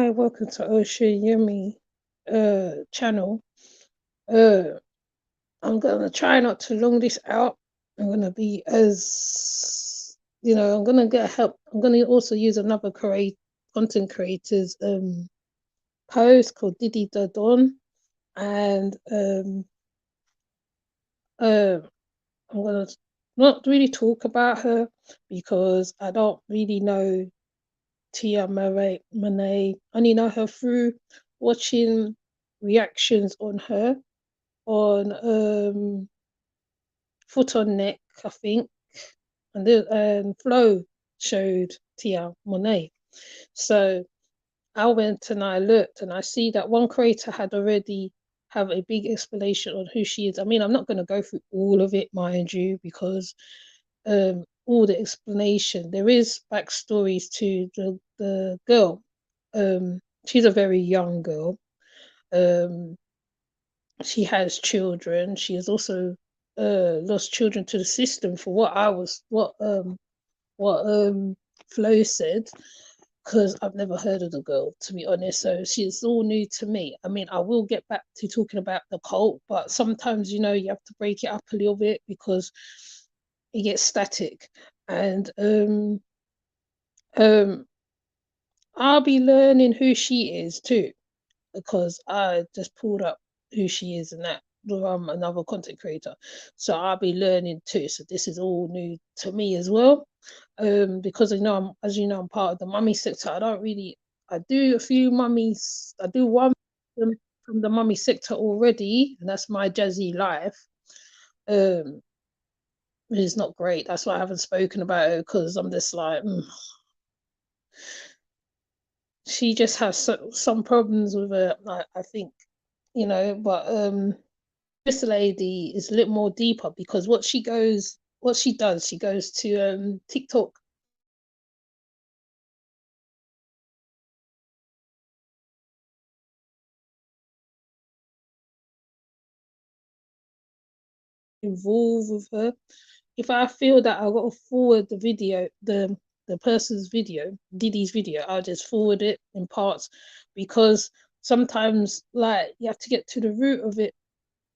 Hi, welcome to Ocean Yummy channel. Uh I'm gonna try not to long this out. I'm gonna be as I'm gonna get help. I'm gonna also use another content creator's post called Diddy the Don, and uh, I'm gonna not really talk about her because I don't really know Taia Monet. I only know her through watching reactions on her on Foot on Neck, I think, and Flo showed Taia Monet. So I went and I looked and I see that one creator had already have a big explanation on who she is. I mean, I'm not going to go through all of it, mind you, because all the explanation, there is backstories to the girl. She's a very young girl. She has children. She has also lost children to the system, for what Flo said, because I've never heard of the girl, to be honest. So she's all new to me. I mean, I will get back to talking about the cult, but sometimes you have to break it up a little bit because it gets static. And um I'll be learning who she is too, because I just pulled up who she is and that from another content creator. So I'll be learning too. So this is all new to me as well. Because as you know, I'm part of the mummy sector. I do a few mummies. I do one from the mummy sector already, and that's My Jazzy Life. It's not great. That's why I haven't spoken about it, because I'm just like, she just has some problems with her. I think, but this lady is a little more deeper, because what she does, she goes to TikTok involved with her. If I feel that I got to forward the video, the person's video, Diddy's video, I'll just forward it in parts, because sometimes, like, you have to get to the root of it,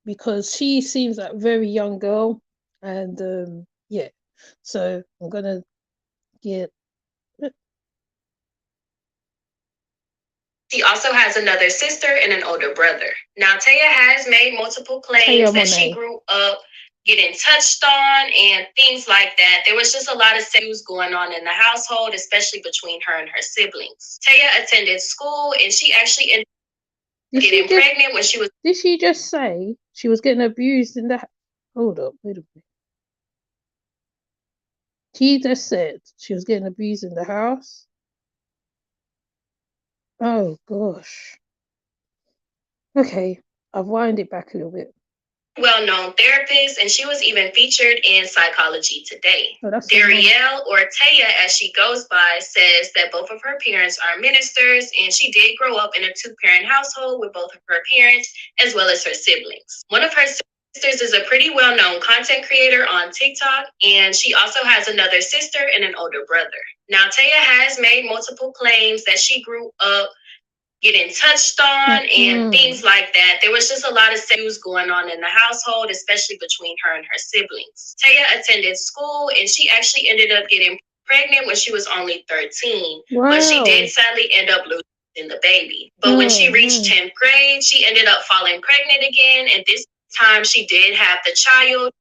because she seems like a very young girl, and yeah. So I'm gonna get. She also has another sister and an older brother. Now, Taia has made multiple claims that she grew up getting touched on and things like that. There was just a lot of issues going on in the household, especially between her and her siblings. Taia attended school and she actually ended up getting pregnant when she was. Did she just say she was getting abused in the? Hold up, wait a minute. She just said she was getting abused in the house. Oh gosh. Okay, I've wound it back a little bit. Well-known therapist, and she was even featured in Psychology Today. Darielle, or Taia as she goes by, says that both of her parents are ministers, and she did grow up in a two-parent household with both of her parents as well as her siblings. One of her sisters is a pretty well-known content creator on TikTok, and she also has another sister and an older brother. Now, Taia has made multiple claims that she grew up getting touched on and things like that. There was just a lot of issues going on in the household, especially between her and her siblings. Taia attended school and she actually ended up getting pregnant when she was only 13. Wow. But she did sadly end up losing the baby. But when she reached 10th grade, she ended up falling pregnant again. And this time she did have the child,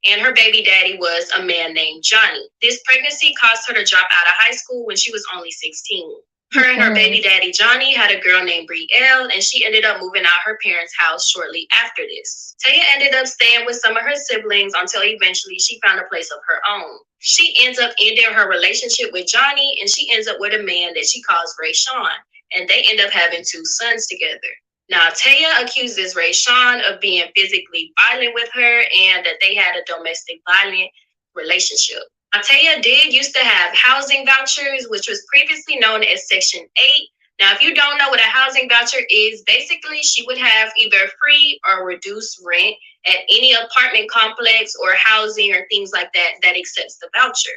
and her baby daddy was a man named Johnny. This pregnancy caused her to drop out of high school when she was only 16. Her and her baby daddy, Johnny, had a girl named Brielle, and she ended up moving out her parents' house shortly after this. Taia ended up staying with some of her siblings until eventually she found a place of her own. She ends up ending her relationship with Johnny, and she ends up with a man that she calls Ray Sean, and they end up having 2 sons together. Now, Taia accuses Ray Sean of being physically violent with her and that they had a domestic violent relationship. Taia did used to have housing vouchers, which was previously known as Section 8. Now, if you don't know what a housing voucher is, basically she would have either free or reduced rent at any apartment complex or housing or things like that that accepts the voucher.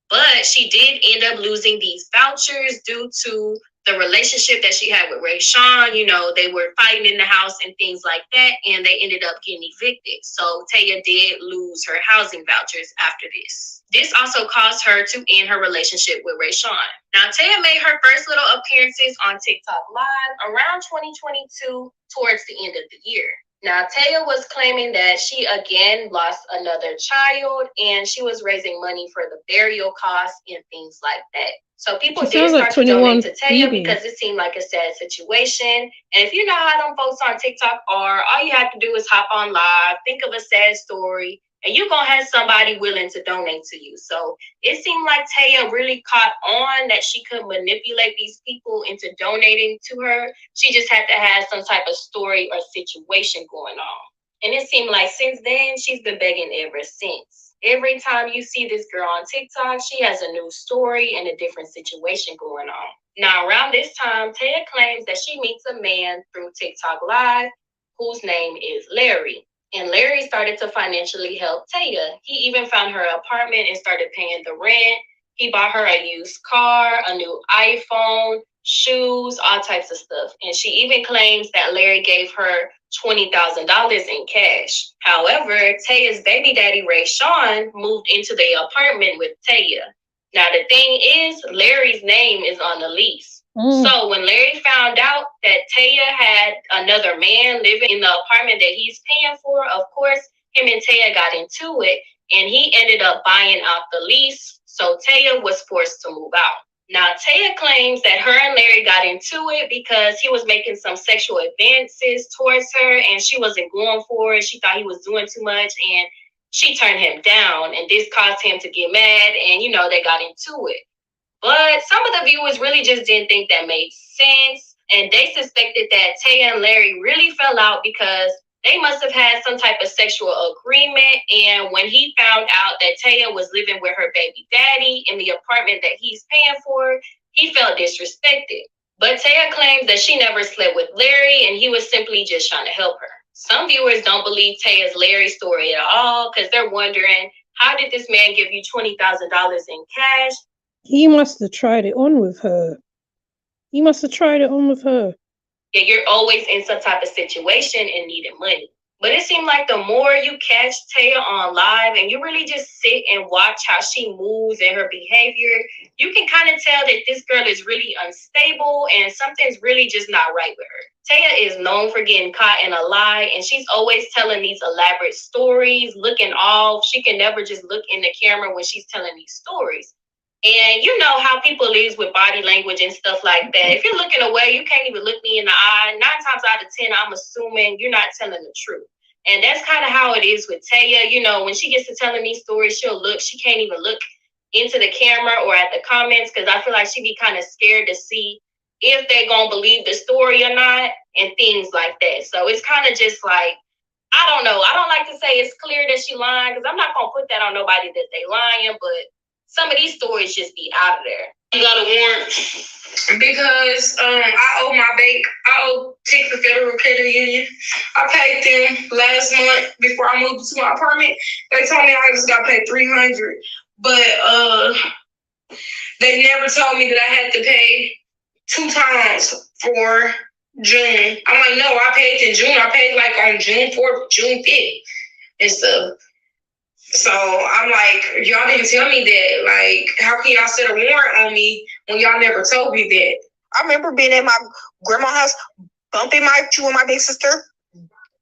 But she did end up losing these vouchers due to the relationship that she had with Ray Sean. You know, they were fighting in the house and things like that, and they ended up getting evicted. So Taia did lose her housing vouchers after this. This also caused her to end her relationship with Ray Sean. Now, Taia made her first little appearances on TikTok Live around 2022, towards the end of the year. Now, Taia was claiming that she again lost another child and she was raising money for the burial costs and things like that. So people did start to donate to Taia because it seemed like a sad situation. And if you know how them folks on TikTok are, all you have to do is hop on live, think of a sad story, and you're going to have somebody willing to donate to you. So it seemed like Taia really caught on that she could manipulate these people into donating to her. She just had to have some type of story or situation going on. And it seemed like since then, she's been begging ever since. Every time you see this girl on TikTok, she has a new story and a different situation going on. Now, around this time, Taia claims that she meets a man through TikTok Live whose name is Larry. And Larry started to financially help Taia. He even found her apartment and started paying the rent. He bought her a used car, a new iPhone, shoes, all types of stuff. And she even claims that Larry gave her $20,000 in cash. However, Taia's baby daddy, Ray Sean, moved into the apartment with Taia. Now, the thing is, Larry's name is on the lease. So when Larry found out that Taia had another man living in the apartment that he's paying for, of course, him and Taia got into it, and he ended up buying out the lease. So Taia was forced to move out. Now, Taia claims that her and Larry got into it because he was making some sexual advances towards her, and she wasn't going for it. She thought he was doing too much, and she turned him down, and this caused him to get mad, and, you know, they got into it. But some of the viewers really just didn't think that made sense, and they suspected that Taia and Larry really fell out because they must have had some type of sexual agreement. And when he found out that Taia was living with her baby daddy in the apartment that he's paying for, he felt disrespected. But Taia claims that she never slept with Larry and he was simply just trying to help her. Some viewers don't believe Taia's Larry story at all because they're wondering, how did this man give you $20,000 in cash? He must have tried it on with her. Yeah, you're always in some type of situation and needing money. But it seemed like the more you catch Taia on live and you really just sit and watch how she moves and her behavior, you can kind of tell that this girl is really unstable and something's really just not right with her. Taia is known for getting caught in a lie, and she's always telling these elaborate stories, looking off. She can never just look in the camera when she's telling these stories. And you know how people leave with body language and stuff like that. If you're looking away, you can't even look me in the eye. 9 times out of 10, I'm assuming you're not telling the truth. And that's kind of how it is with Taia. You know, when she gets to telling these stories, she can't even look into the camera or at the comments because I feel like she be kind of scared to see if they're going to believe the story or not and things like that. So it's kind of just like, I don't know. I don't like to say it's clear that she lying because I'm not going to put that on nobody that they lying, but some of these stories just be out of there. I got a warrant because I owe Tick the Federal Credit Union. I paid them last month before I moved to my apartment. They told me I just got paid $300, but they never told me that I had to pay 2 times for June. I'm like, no, I paid in June. I paid like on June 4th, June 5th and stuff. So I'm like, y'all didn't tell me that. Like, how can y'all set a warrant on me when y'all never told me that? I remember being at my grandma's house, bumping my shoe with my big sister,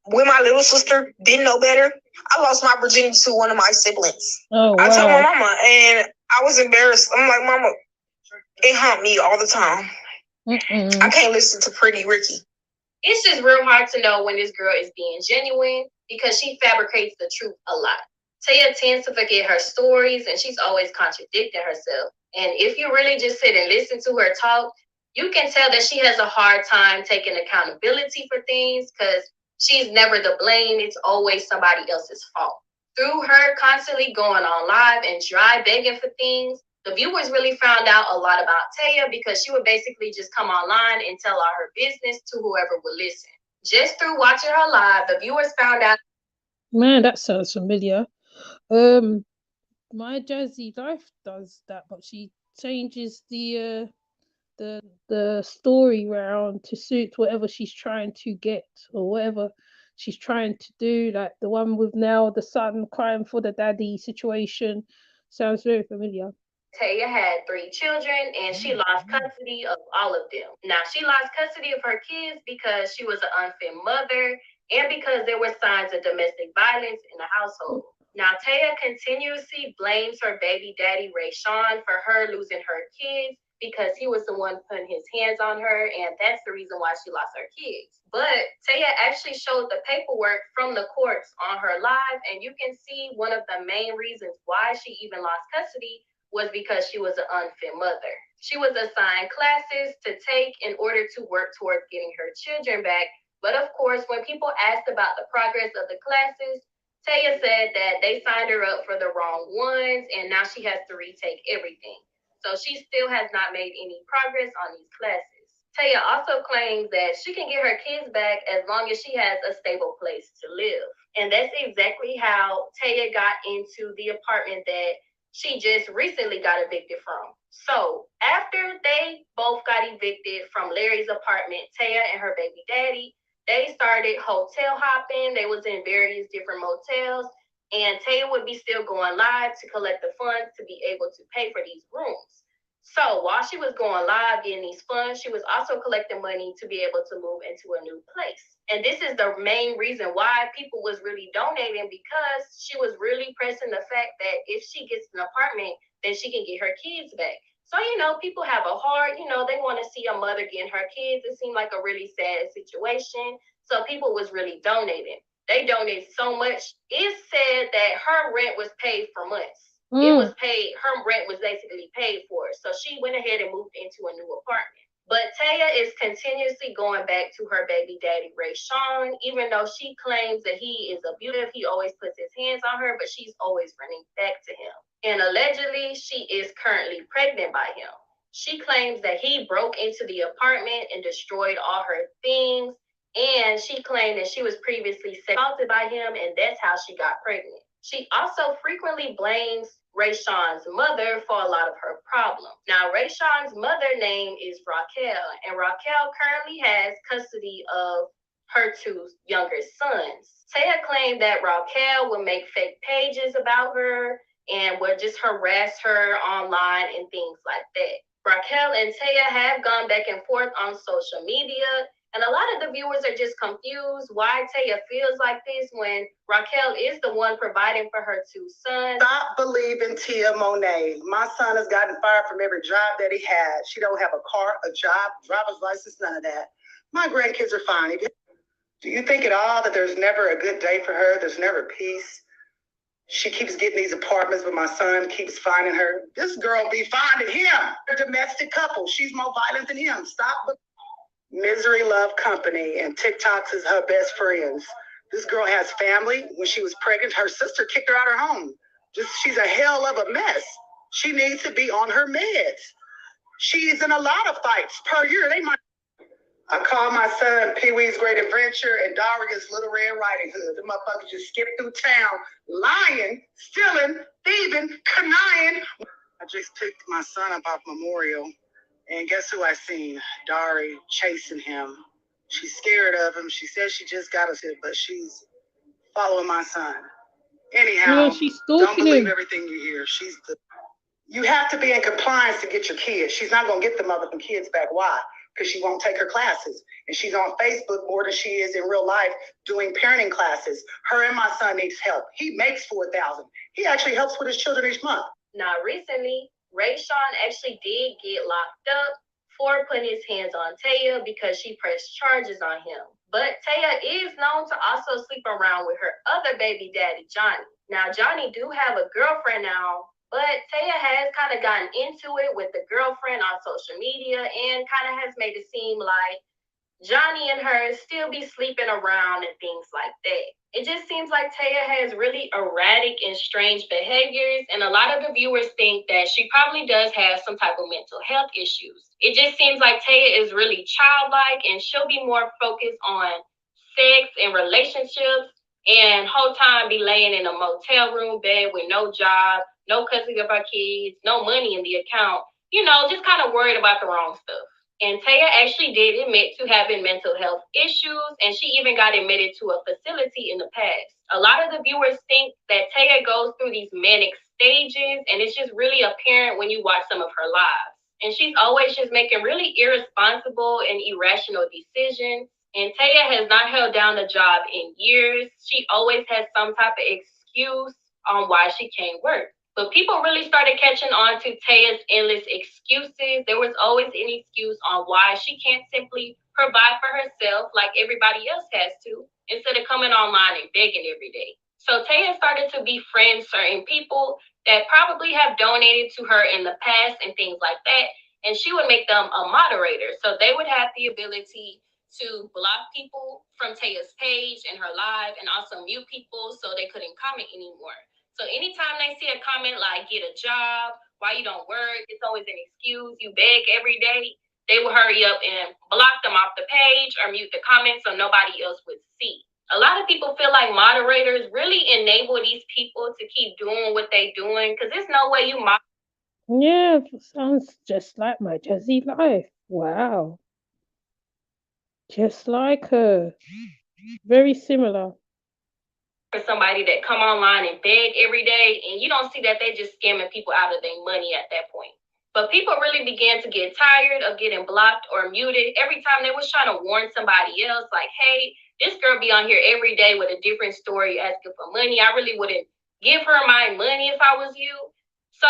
with my little sister, didn't know better. I lost my virginity to one of my siblings. Oh, wow. I told my mama, and I was embarrassed. I'm like, Mama, it haunt me all the time. I can't listen to Pretty Ricky. It's just real hard to know when this girl is being genuine because she fabricates the truth a lot. Taia tends to forget her stories and she's always contradicting herself. And if you really just sit and listen to her talk, you can tell that she has a hard time taking accountability for things because she's never the blame. It's always somebody else's fault. Through her constantly going on live and dry begging for things, the viewers really found out a lot about Taia because she would basically just come online and tell all her business to whoever would listen. Just through watching her live, the viewers found out. Man, that sounds familiar. My Jazzy Life does that, but she changes the the story round to suit whatever she's trying to get or whatever she's trying to do. Like the one with now the son crying for the daddy situation sounds very familiar. Taia had 3 children and she lost custody of all of them. Now, she lost custody of her kids because she was an unfit mother and because there were signs of domestic violence in the household. Now, Taia continuously blames her baby daddy, Rayshawn, for her losing her kids because he was the one putting his hands on her, and that's the reason why she lost her kids. But Taia actually showed the paperwork from the courts on her live, and you can see one of the main reasons why she even lost custody was because she was an unfit mother. She was assigned classes to take in order to work towards getting her children back. But of course, when people asked about the progress of the classes, Taia said that they signed her up for the wrong ones and now she has to retake everything. So she still has not made any progress on these classes. Taia also claims that she can get her kids back as long as she has a stable place to live. And that's exactly how Taia got into the apartment that she just recently got evicted from. So after they both got evicted from Larry's apartment, Taia and her baby daddy, they started hotel hopping. They was in various different motels, and Taia would be still going live to collect the funds to be able to pay for these rooms. So while she was going live getting these funds, she was also collecting money to be able to move into a new place. And this is the main reason why people was really donating, because she was really pressing the fact that if she gets an apartment, then she can get her kids back. So, people have a heart, they want to see a mother getting her kids. It seemed like a really sad situation. So people was really donating. They donated so much. It said that her rent was paid for months. It was paid, her rent was basically paid for. So she went ahead and moved into a new apartment. But Taia is continuously going back to her baby daddy, Rayshawn, even though she claims that he is abusive. He always puts his hands on her, but she's always running back to him. And allegedly, she is currently pregnant by him. She claims that he broke into the apartment and destroyed all her things. And she claimed that she was previously assaulted by him, and that's how she got pregnant. She also frequently blames Rayshawn's mother for a lot of her problems. Now, Rayshawn's mother name is Raquel, and Raquel currently has custody of her 2 younger sons. Taia claimed that Raquel would make fake pages about her and would just harass her online and things like that. Raquel and Taia have gone back and forth on social media, and a lot of the viewers are just confused why Taia feels like this when Raquel is the one providing for her 2 sons. Stop believing Tia Monet. My son has gotten fired from every job that he had. She don't have a car, a job, driver's license, none of that. My grandkids are fine. Do you think at all that there's never a good day for her? There's never peace? She keeps getting these apartments, but my son keeps finding her. This girl be finding him. A domestic couple. She's more violent than him. Stop. Misery Love Company, and TikToks is her best friends. This girl has family. When she was pregnant, her sister kicked her out of her home. She's a hell of a mess. She needs to be on her meds. She's in a lot of fights per year. I call my son Pee-wee's Great Adventure and Daria's Little Red Riding Hood. The motherfuckers just skip through town, lying, stealing, thieving, conniving. I just picked my son up off Memorial, and guess who I seen? Dari chasing him. She's scared of him. She says she just got us here, but she's following my son. Anyhow, she's don't believe him. everything you hear. You have to be in compliance to get your kids. She's not going to get the motherfucking kids back. Why? Because she won't take her classes. And she's on Facebook more than she is in real life doing parenting classes. Her and my son needs help. He makes $4,000. He actually helps with his children each month. Now, recently, Rayshawn actually did get locked up for putting his hands on Taia because she pressed charges on him. But Taia is known to also sleep around with her other baby daddy, Johnny. Now, Johnny do have a girlfriend now, but Taia has kind of gotten into it with the girlfriend on social media and kind of has made it seem like Johnny and her still be sleeping around and things like that. It just seems like Taia has really erratic and strange behaviors, and a lot of the viewers think that she probably does have some type of mental health issues. It just seems like Taia is really childlike, and she'll be more focused on sex and relationships, and whole time be laying in a motel room bed with no job, no custody of her kids, no money in the account, just kind of worried about the wrong stuff. And Taia actually did admit to having mental health issues, and she even got admitted to a facility in the past. A lot of the viewers think that Taia goes through these manic stages, and it's just really apparent when you watch some of her lives. And she's always just making really irresponsible and irrational decisions. And Taia has not held down a job in years. She always has some type of excuse on why she can't work. But people really started catching on to Taia's endless excuses. There was always an excuse on why she can't simply provide for herself like everybody else has to, instead of coming online and begging every day. So Taia started to befriend certain people that probably have donated to her in the past and things like that. And she would make them a moderator. So they would have the ability to block people from Taia's page and her live, and also mute people so they couldn't comment anymore. So anytime they see a comment like get a job, why you don't work, it's always an excuse, you beg every day, they will hurry up and block them off the page or mute the comments so nobody else would see. A lot of people feel like moderators really enable these people to keep doing what they're doing, because there's no way you Yeah, sounds just like my Jazzy life. Wow. Just like her. Very similar. For somebody that come online and beg every day, and you don't see that they just scamming people out of their money at that point. But people really began to get tired of getting blocked or muted every time they was trying to warn somebody else, like, hey, this girl be on here every day with a different story asking for money. I really wouldn't give her my money if I was you. So,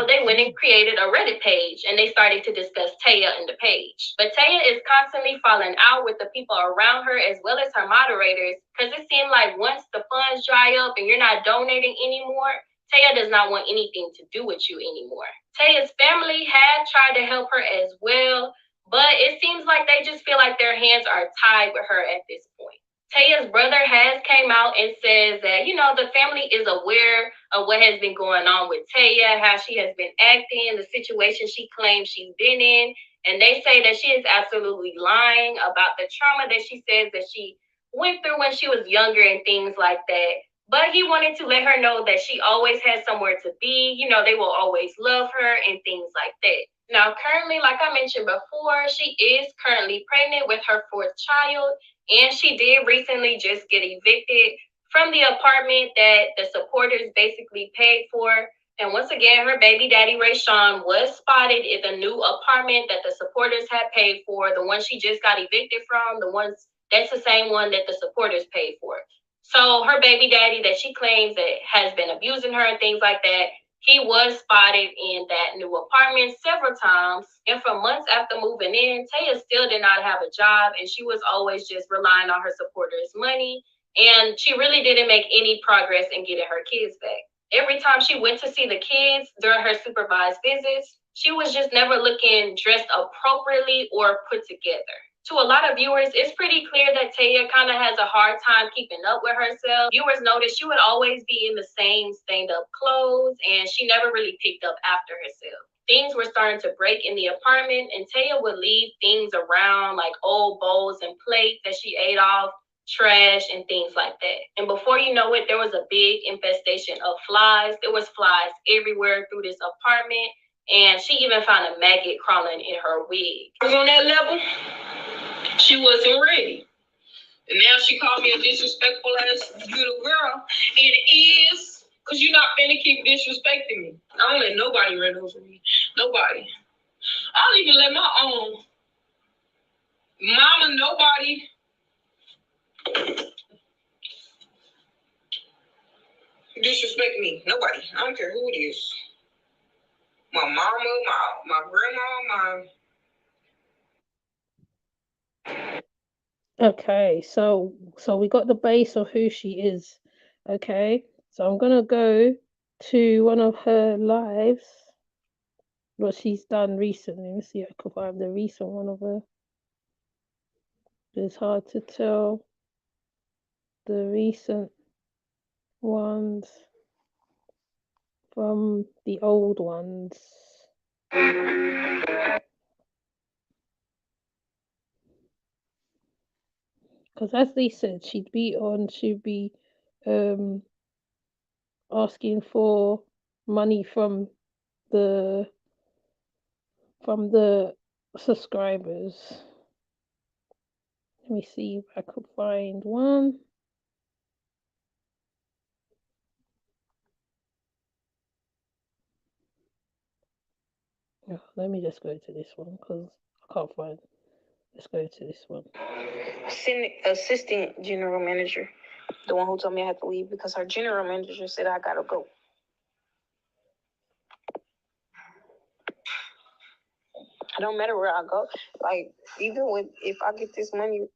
they went and created a Reddit page, and they started to discuss Taia in the page. But Taia is constantly falling out with the people around her as well as her moderators, because it seemed like once the funds dry up and you're not donating anymore, Taia does not want anything to do with you anymore. Taia's family had tried to help her as well, but it seems like they just feel like their hands are tied with her at this point. Taia's brother has came out and says that, the family is aware of what has been going on with Taia, how she has been acting, the situation she claims she's been in. And they say that she is absolutely lying about the trauma that she says that she went through when she was younger and things like that. But he wanted to let her know that she always has somewhere to be. They will always love her and things like that. Now, currently, like I mentioned before, she is currently pregnant with her fourth child. And she did recently just get evicted from the apartment that the supporters basically paid for. And once again, her baby daddy, Rayshawn, was spotted in the new apartment that the supporters had paid for. The one she just got evicted from, that's the same one that the supporters paid for. So her baby daddy that she claims that has been abusing her and things like that, he was spotted in that new apartment several times. And for months after moving in, Taia still did not have a job, and she was always just relying on her supporters' money. And she really didn't make any progress in getting her kids back. Every time she went to see the kids during her supervised visits, she was just never looking dressed appropriately or put together. To a lot of viewers, it's pretty clear that Taia kind of has a hard time keeping up with herself. Viewers noticed she would always be in the same stained-up clothes, and she never really picked up after herself. Things were starting to break in the apartment, and Taia would leave things around, like old bowls and plates that she ate off, trash, and things like that. And before you know it, there was a big infestation of flies. There was flies everywhere through this apartment, and she even found a maggot crawling in her wig. On that level, she wasn't ready. And now she called me a disrespectful ass little girl. And it is, because you're not finna keep disrespecting me. I don't let nobody run over me. Nobody. I don't even let my own mama, nobody. Disrespect me. Nobody. I don't care who it is. My mama, my grandma, Okay, so we got the base of who she is. Okay, so I'm gonna go to one of her lives, what she's done recently. Let me see if I can find the recent one of her. It's hard to tell the recent ones from the old ones. Because as they said, she'd be asking for money from the subscribers. Let me see if I could find one. Oh, let me just go to this one because I can't find. Let's go to this one. Assistant general manager, the one who told me I had to leave because her general manager said I gotta go. It don't matter where I go. Like, even if I get this money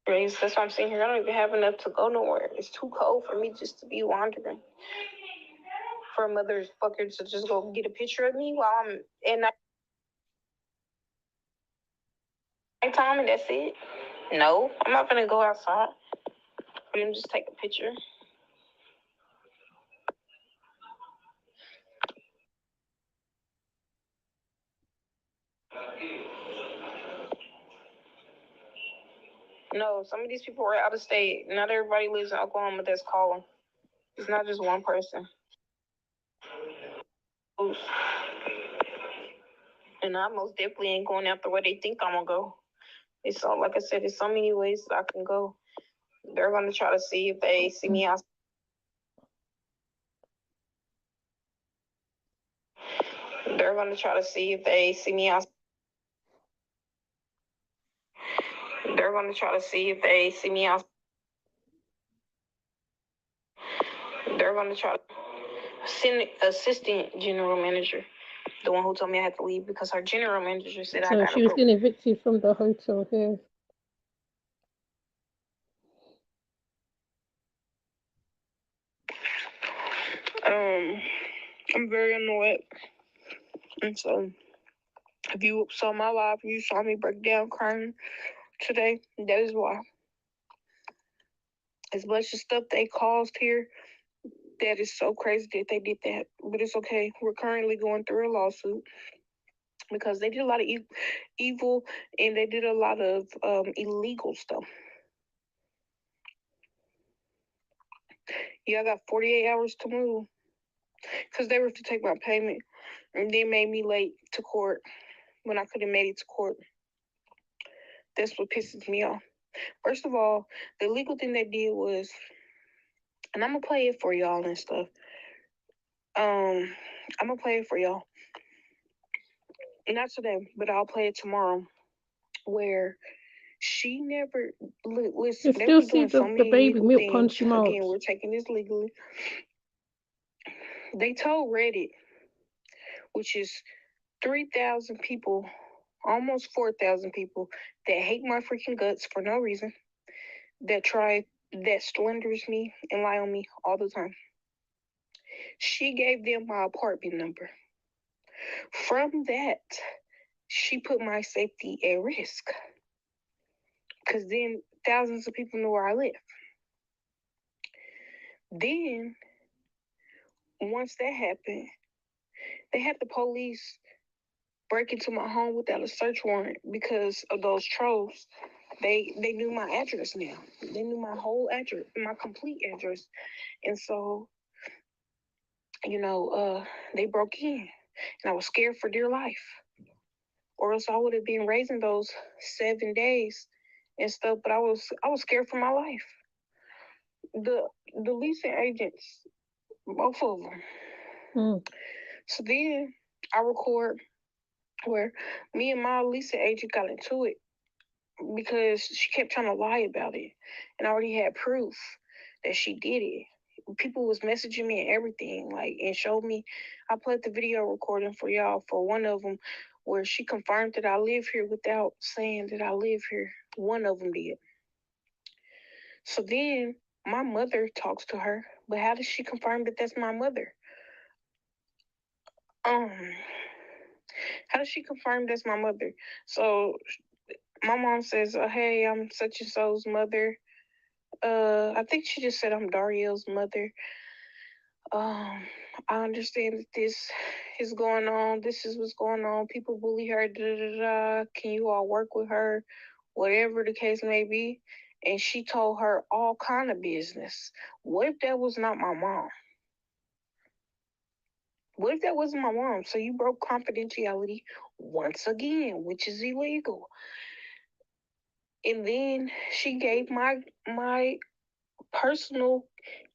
raised, that's why I'm sitting here. I don't even have enough to go nowhere. It's too cold for me just to be wandering. For a motherfucker to just go get a picture of me while I'm at nighttime and that's it. No, I'm not gonna go outside for them to just take a picture. No, some of these people are out of state. Not everybody lives in Oklahoma that's calling. It's not just one person. And I most definitely ain't going out the way they think I'm gonna go. It's so, like I said, there's so many ways that I can go. They're gonna try to see if they see me outside. They're gonna try to see if they see me outside. They're gonna try to see if they see me outside. They're gonna try to send assistant general manager, the one who told me I had to leave because her general manager said I gotta go. So she was getting evicted from the hotel here. I'm very annoyed. And so, if you saw my live, you saw me break down crying today, that is why. As much as stuff they caused here, that is so crazy that they did that. But it's okay. We're currently going through a lawsuit because they did a lot of evil and they did a lot of illegal stuff. Yeah, I got 48 hours to move because they were to take my payment and they made me late to court when I could have made it to court. That's what pisses me off. First of all, the illegal thing they did was, and I'm gonna play it for y'all and stuff. I'm gonna play it for y'all. Not today, but I'll play it tomorrow. Where she never listen. You still see the baby milk punchy mouth. Again, we're taking this legally. They told Reddit, which is 3,000 people, almost 4,000 people that hate my freaking guts for no reason, that slanders me and lie on me all the time. She gave them my apartment number. From that, she put my safety at risk. Because then thousands of people know where I live. Then, once that happened, they had the police break into my home without a search warrant because of those trolls. They knew my address now. They knew my whole address, my complete address. And so, they broke in. And I was scared for dear life. Or else I would have been raising those 7 days and stuff, but I was scared for my life. The leasing agents, both of them. So then I record where me and my leasing agent got into it because she kept trying to lie about it, and I already had proof that she did it. People was messaging me and everything, and showed me. I played the video recording for y'all for one of them where she confirmed that I live here without saying that I live here. One of them did. So then my mother talks to her, but how does she confirm that that's my mother? How does she confirm that's my mother? So my mom says, hey, I'm such and so's mother. I think she just said I'm Dariel's mother. I understand that this is going on. This is what's going on. People bully her. Can you all work with her? Whatever the case may be. And she told her all kind of business. What if that was not my mom? What if that wasn't my mom? So you broke confidentiality once again, which is illegal. And then she gave my personal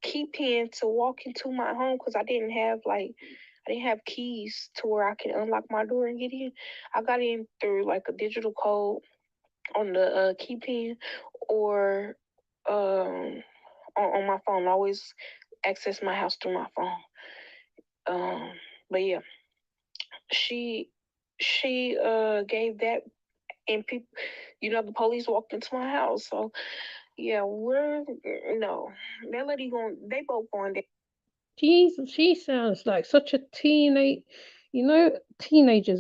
key pin to walk into my home because I didn't have keys to where I can unlock my door and get in. I got in through like a digital code on the key pin or on my phone. I always access my house through my phone. But yeah, she gave that, and people, the police walked into my house. So yeah, no, that lady they both going there. She sounds like such a teenagers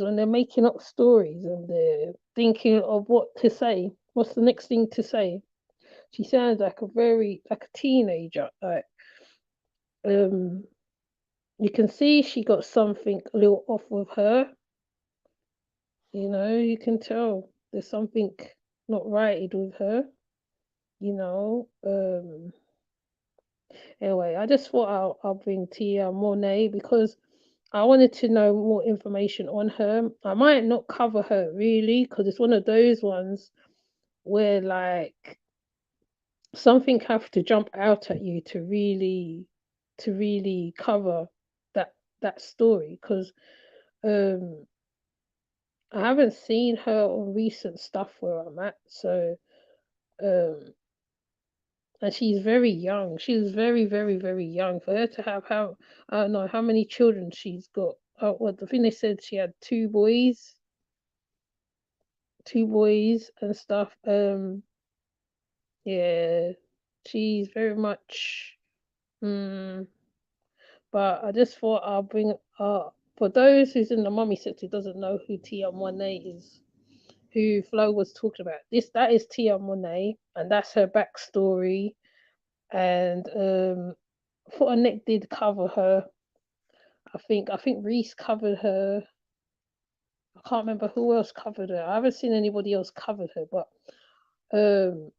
when they're making up stories and they're thinking of what to say. What's the next thing to say? She sounds like like a teenager. Like you can see she got something a little off with her. You can tell there's something not righted with her. You know. Anyway, I just thought I'll bring Tia Monet because I wanted to know more information on her. I might not cover her really because it's one of those ones where like something have to jump out at you to really cover that story because um I haven't seen her on recent stuff where I'm at. So um and she's very young. She's very, very, very young. For her to have I don't know how many children she's got. Oh, well, the thing they said she had two boys and stuff. Yeah, she's very much. Mm, but I just thought I'll bring for those who's in the mummy sector who doesn't know who Tia Monet is, who Flo was talking about. That is Tia Monet, and that's her backstory. And Foot and Neck did cover her. I think Reese covered her. I can't remember who else covered her. I haven't seen anybody else covered her, but um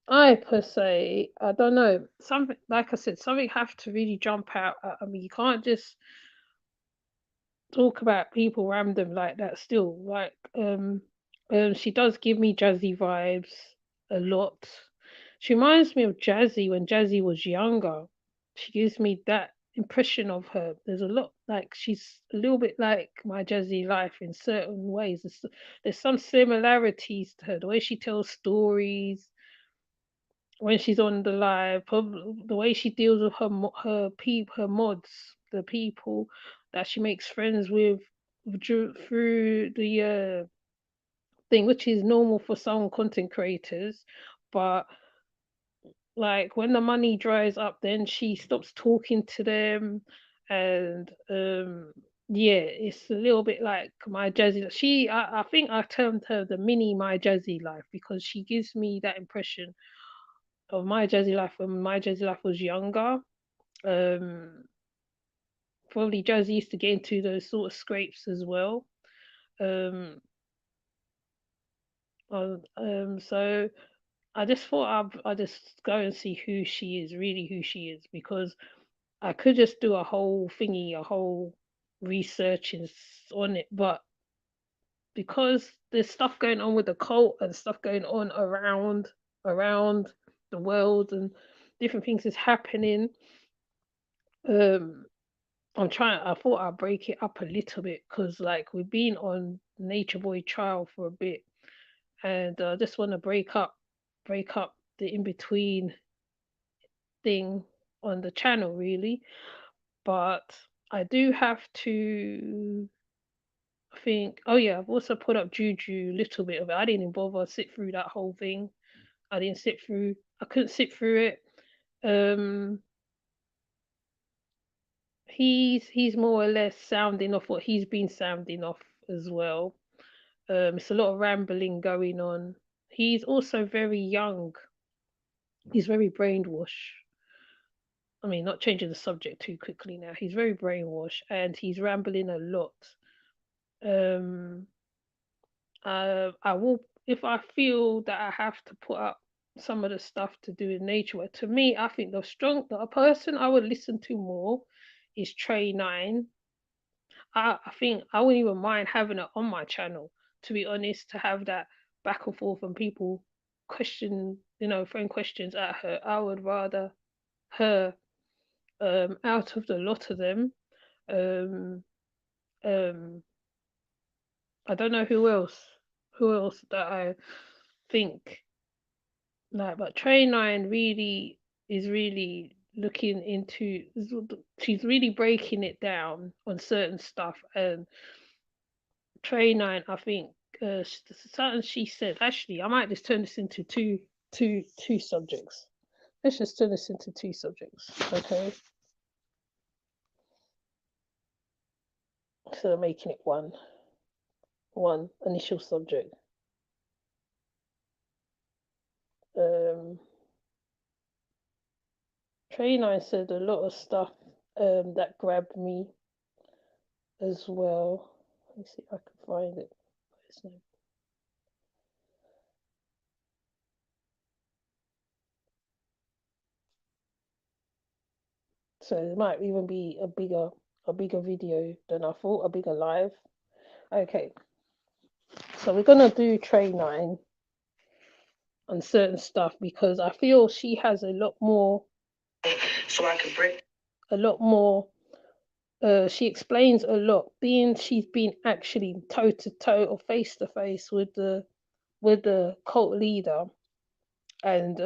I per se, I don't know. Something like I said, something have to really jump out. I mean, you can't just talk about people random like that. Still, like she does give me Jazzy vibes a lot. She reminds me of Jazzy when Jazzy was younger. She gives me that impression of her. There's a lot like she's a little bit like my Jazzy life in certain ways. There's some similarities to her. The way she tells stories when she's on the live, the way she deals with her mods, the people that she makes friends with through the thing, which is normal for some content creators, but like when the money dries up, then she stops talking to them, and yeah, it's a little bit like my Jazzy. I think I termed her the mini my Jazzy life because she gives me that impression of my Jazzy life when my Jazzy life was younger. Um, Probably Jazzy used to get into those sort of scrapes as well. Um, so I just thought I'd just go and see who she is, really who she is, because I could just do a whole thingy, a whole research on it, but because there's stuff going on with the cult and stuff going on around the world and different things is happening. Um, I thought I'd break it up a little bit because, like, we've been on Nature Boy trial for a bit, and I just want to break up the in between thing on the channel, really. But I do have to think. Oh yeah, I've also put up Juju a little bit of it. I didn't even bother sit through that whole thing. I didn't sit through. I couldn't sit through it. Um, he's more or less sounding off what he's been sounding off as well. It's a lot of rambling going on. He's also very young. He's very brainwashed. I mean, not changing the subject too quickly now. He's very brainwashed and he's rambling a lot. Um, I will, if I feel that I have to put up some of the stuff to do with nature work. To me, I think the person I would listen to more is Trey Nine. I think I wouldn't even mind having it on my channel, to be honest, to have that back and forth and people question, throwing questions at her. I would rather her, out of the lot of them. Um, um, I don't know who else that I think like, but Train 9 really is really looking into. She's really breaking it down on certain stuff, and Train 9, I think, something she said. Actually, I might just turn this into two subjects. Let's just turn this into two subjects, okay? So making it one initial subject. Train 9 said a lot of stuff that grabbed me as well. Let me see if I can find it. So it might even be a bigger video than I thought, a bigger live. Okay. So we're gonna do Train 9 on certain stuff because I feel she has a lot more. So I could break a lot more. She explains a lot. She's been actually toe to toe or face to face with the cult leader, and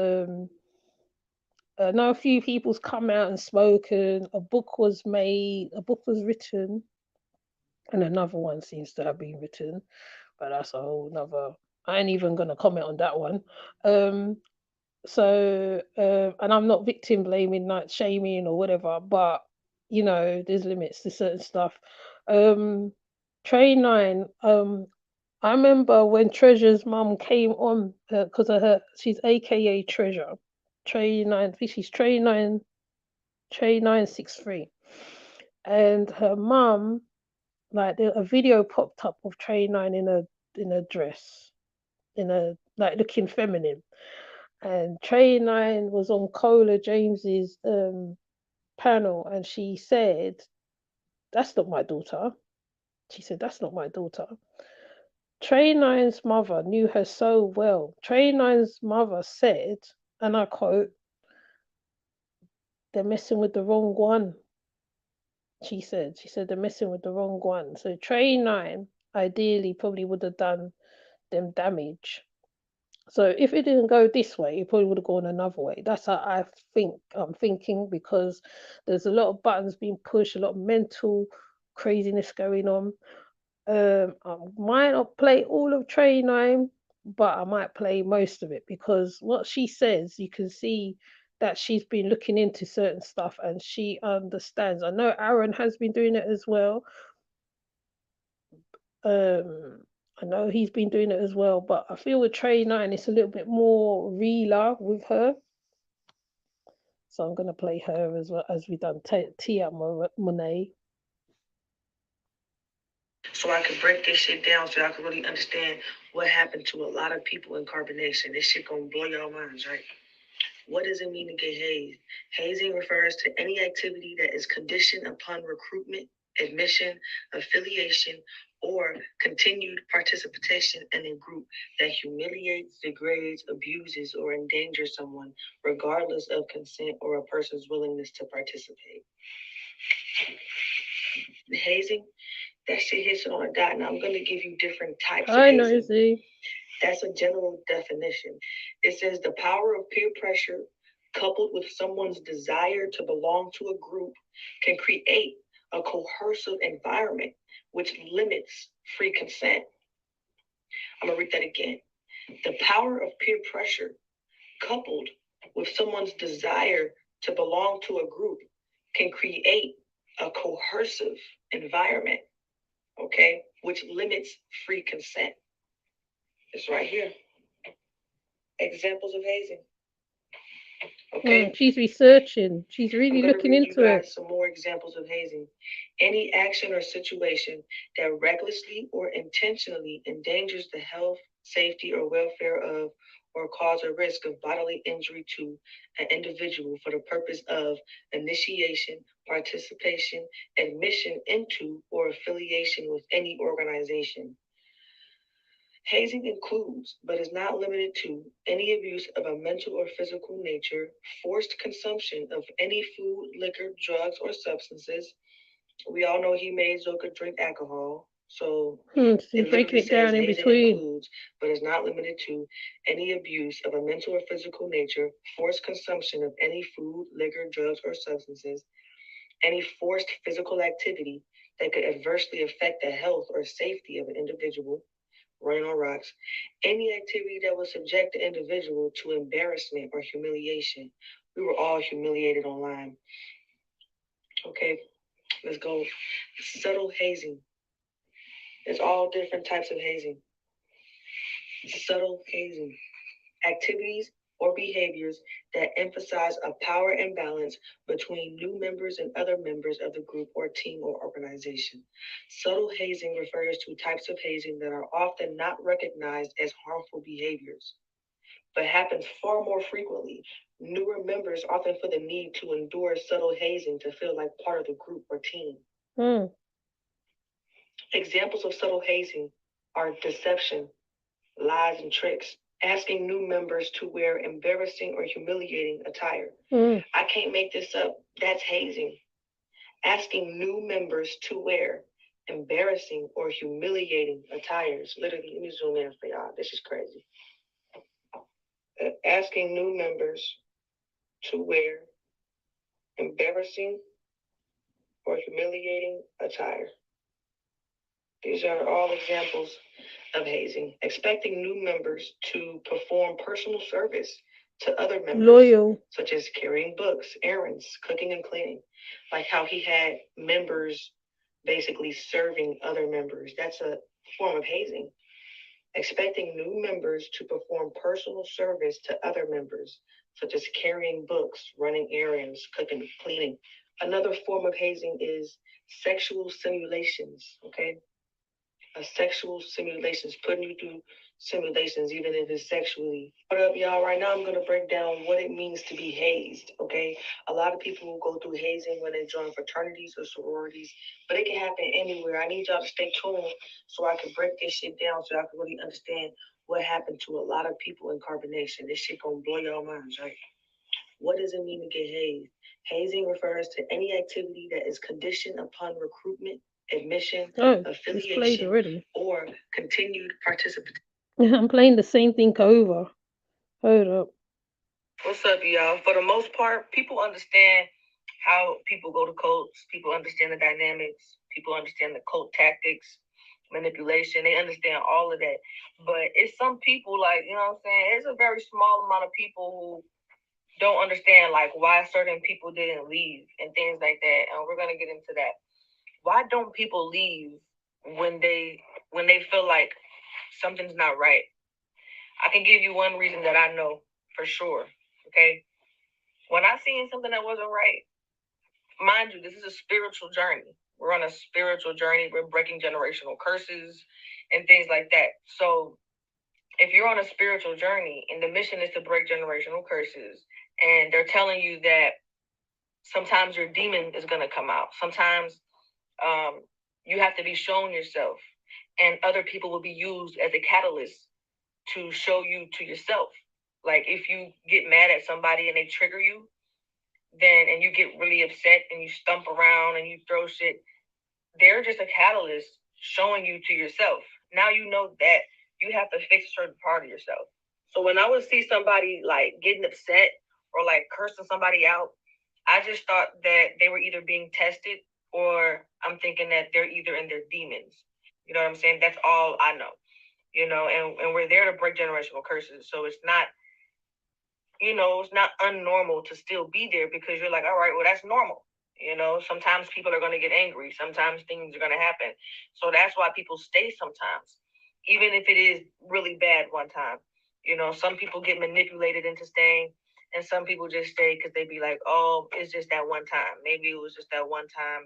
I know a few people's come out and spoken. A book was written, and another one seems to have been written, but that's a whole nother. I ain't even gonna comment on that one. And I'm not victim blaming, not shaming or whatever, but there's limits to certain stuff. Train 9. I remember when Treasure's mum came on because of her. She's AKA Treasure. Train 9. I think she's Train 963, and her mum, like, a video popped up of Train 9 in a dress, in a like looking feminine, and Train 9 was on Cola James's panel, and she said, "That's not my daughter." She said, "That's not my daughter." Train 9's mother knew her so well. Train 9's mother said, and I quote, "They're messing with the wrong one." She said, "They're messing with the wrong one." So Train 9 ideally probably would have done them damage. So if it didn't go this way, it probably would have gone another way. That's how I'm thinking, because there's a lot of buttons being pushed, a lot of mental craziness going on. I might not play all of Train 9, but I might play most of it, because what she says, you can see that she's been looking into certain stuff and she understands. I know Aaron has been doing it as well. I know he's been doing it as well, but I feel with Train 9 it's a little bit more realer with her. So I'm gonna play her as well as we done Taia Monet. So I could break this shit down so I could really understand what happened to a lot of people in carbonation. This shit gonna blow your minds, right? What does it mean to get hazed? Hazing refers to any activity that is conditioned upon recruitment, admission, affiliation, or continued participation in a group that humiliates, degrades, abuses, or endangers someone, regardless of consent or a person's willingness to participate. Hazing, that shit hits it on a dot, and I'm going to give you different types of hazing. I know, see. That's a general definition. It says the power of peer pressure coupled with someone's desire to belong to a group can create a coercive environment which limits free consent. I'm going to read that again. The power of peer pressure coupled with someone's desire to belong to a group can create a coercive environment, okay, which limits free consent. It's right here. Examples of hazing. Okay. She's researching. She's really looking into it. Some more examples of hazing. Any action or situation that recklessly or intentionally endangers the health, safety, or welfare of, or cause a risk of bodily injury to an individual for the purpose of initiation, participation, admission into, or affiliation with any organization. Hazing includes, but is not limited to, any abuse of a mental or physical nature, forced consumption of any food, liquor, drugs, or substances. We all know he made Zoka drink alcohol, so it breaking it down in between. Includes, but is not limited to, any abuse of a mental or physical nature, forced consumption of any food, liquor, drugs, or substances, any forced physical activity that could adversely affect the health or safety of an individual, running on rocks, any activity that would subject the individual to embarrassment or humiliation. We were all humiliated online. Okay, let's go. Subtle hazing. There's all different types of hazing. Subtle hazing. Activities or behaviors that emphasize a power imbalance between new members and other members of the group or team or organization. Subtle hazing refers to types of hazing that are often not recognized as harmful behaviors, but happens far more frequently. Newer members often feel the need to endure subtle hazing to feel like part of the group or team. Examples of subtle hazing are deception, lies, and tricks. Asking new members to wear embarrassing or humiliating attire. I can't make this up. That's hazing. Asking new members to wear embarrassing or humiliating attires. Literally, let me zoom in for y'all. This is crazy. Asking new members to wear embarrassing or humiliating attire. These are all examples of hazing. Expecting new members to perform personal service to other members. Loyal. Such as carrying books, errands, cooking and cleaning. Like how he had members basically serving other members. That's a form of hazing. Expecting new members to perform personal service to other members, such as carrying books, running errands, cooking, cleaning. Another form of hazing is sexual simulations, okay? Sexual simulations, putting you through simulations, even if it's sexually. What up, y'all? Right now, I'm going to break down what it means to be hazed, okay? A lot of people will go through hazing when they join fraternities or sororities, but it can happen anywhere. I need y'all to stay tuned so I can break this shit down so I can really understand what happened to a lot of people in carbonation. This shit gonna blow your minds, right? What does it mean to get hazed? Hazing refers to any activity that is conditioned upon recruitment, admission, affiliation, or continued participation. I'm playing the same thing over. Hold up. What's up, y'all? For the most part, people understand how people go to cults. People understand the dynamics. People understand the cult tactics, manipulation. They understand all of that. But it's some people, like, you know what I'm saying? It's a very small amount of people who don't understand, like, why certain people didn't leave and things like that. And we're going to get into that. Why don't people leave when they feel like something's not right? I can give you one reason that I know for sure, okay? When I seen something that wasn't right, mind you, this is a spiritual journey. We're on a spiritual journey. We're breaking generational curses and things like that. So if you're on a spiritual journey and the mission is to break generational curses, and they're telling you that sometimes your demon is going to come out. Sometimes you have to be shown yourself, and other people will be used as a catalyst to show you to yourself. Like if you get mad at somebody and they trigger you, then and you get really upset and you stomp around and you throw shit, they're just a catalyst showing you to yourself. Now you know that you have to fix a certain part of yourself. So when I would see somebody like getting upset or like cursing somebody out, I just thought that they were either being tested or I'm thinking that they're either in their demons. You know what I'm saying? That's all I know. You know, and we're there to break generational curses. So it's not, you know, it's not unnormal to still be there because you're like, all right, well, that's normal. You know, sometimes people are going to get angry. Sometimes things are going to happen. So that's why people stay sometimes, even if it is really bad one time. You know, some people get manipulated into staying and some people just stay because they be like, oh, it's just that one time. Maybe it was just that one time.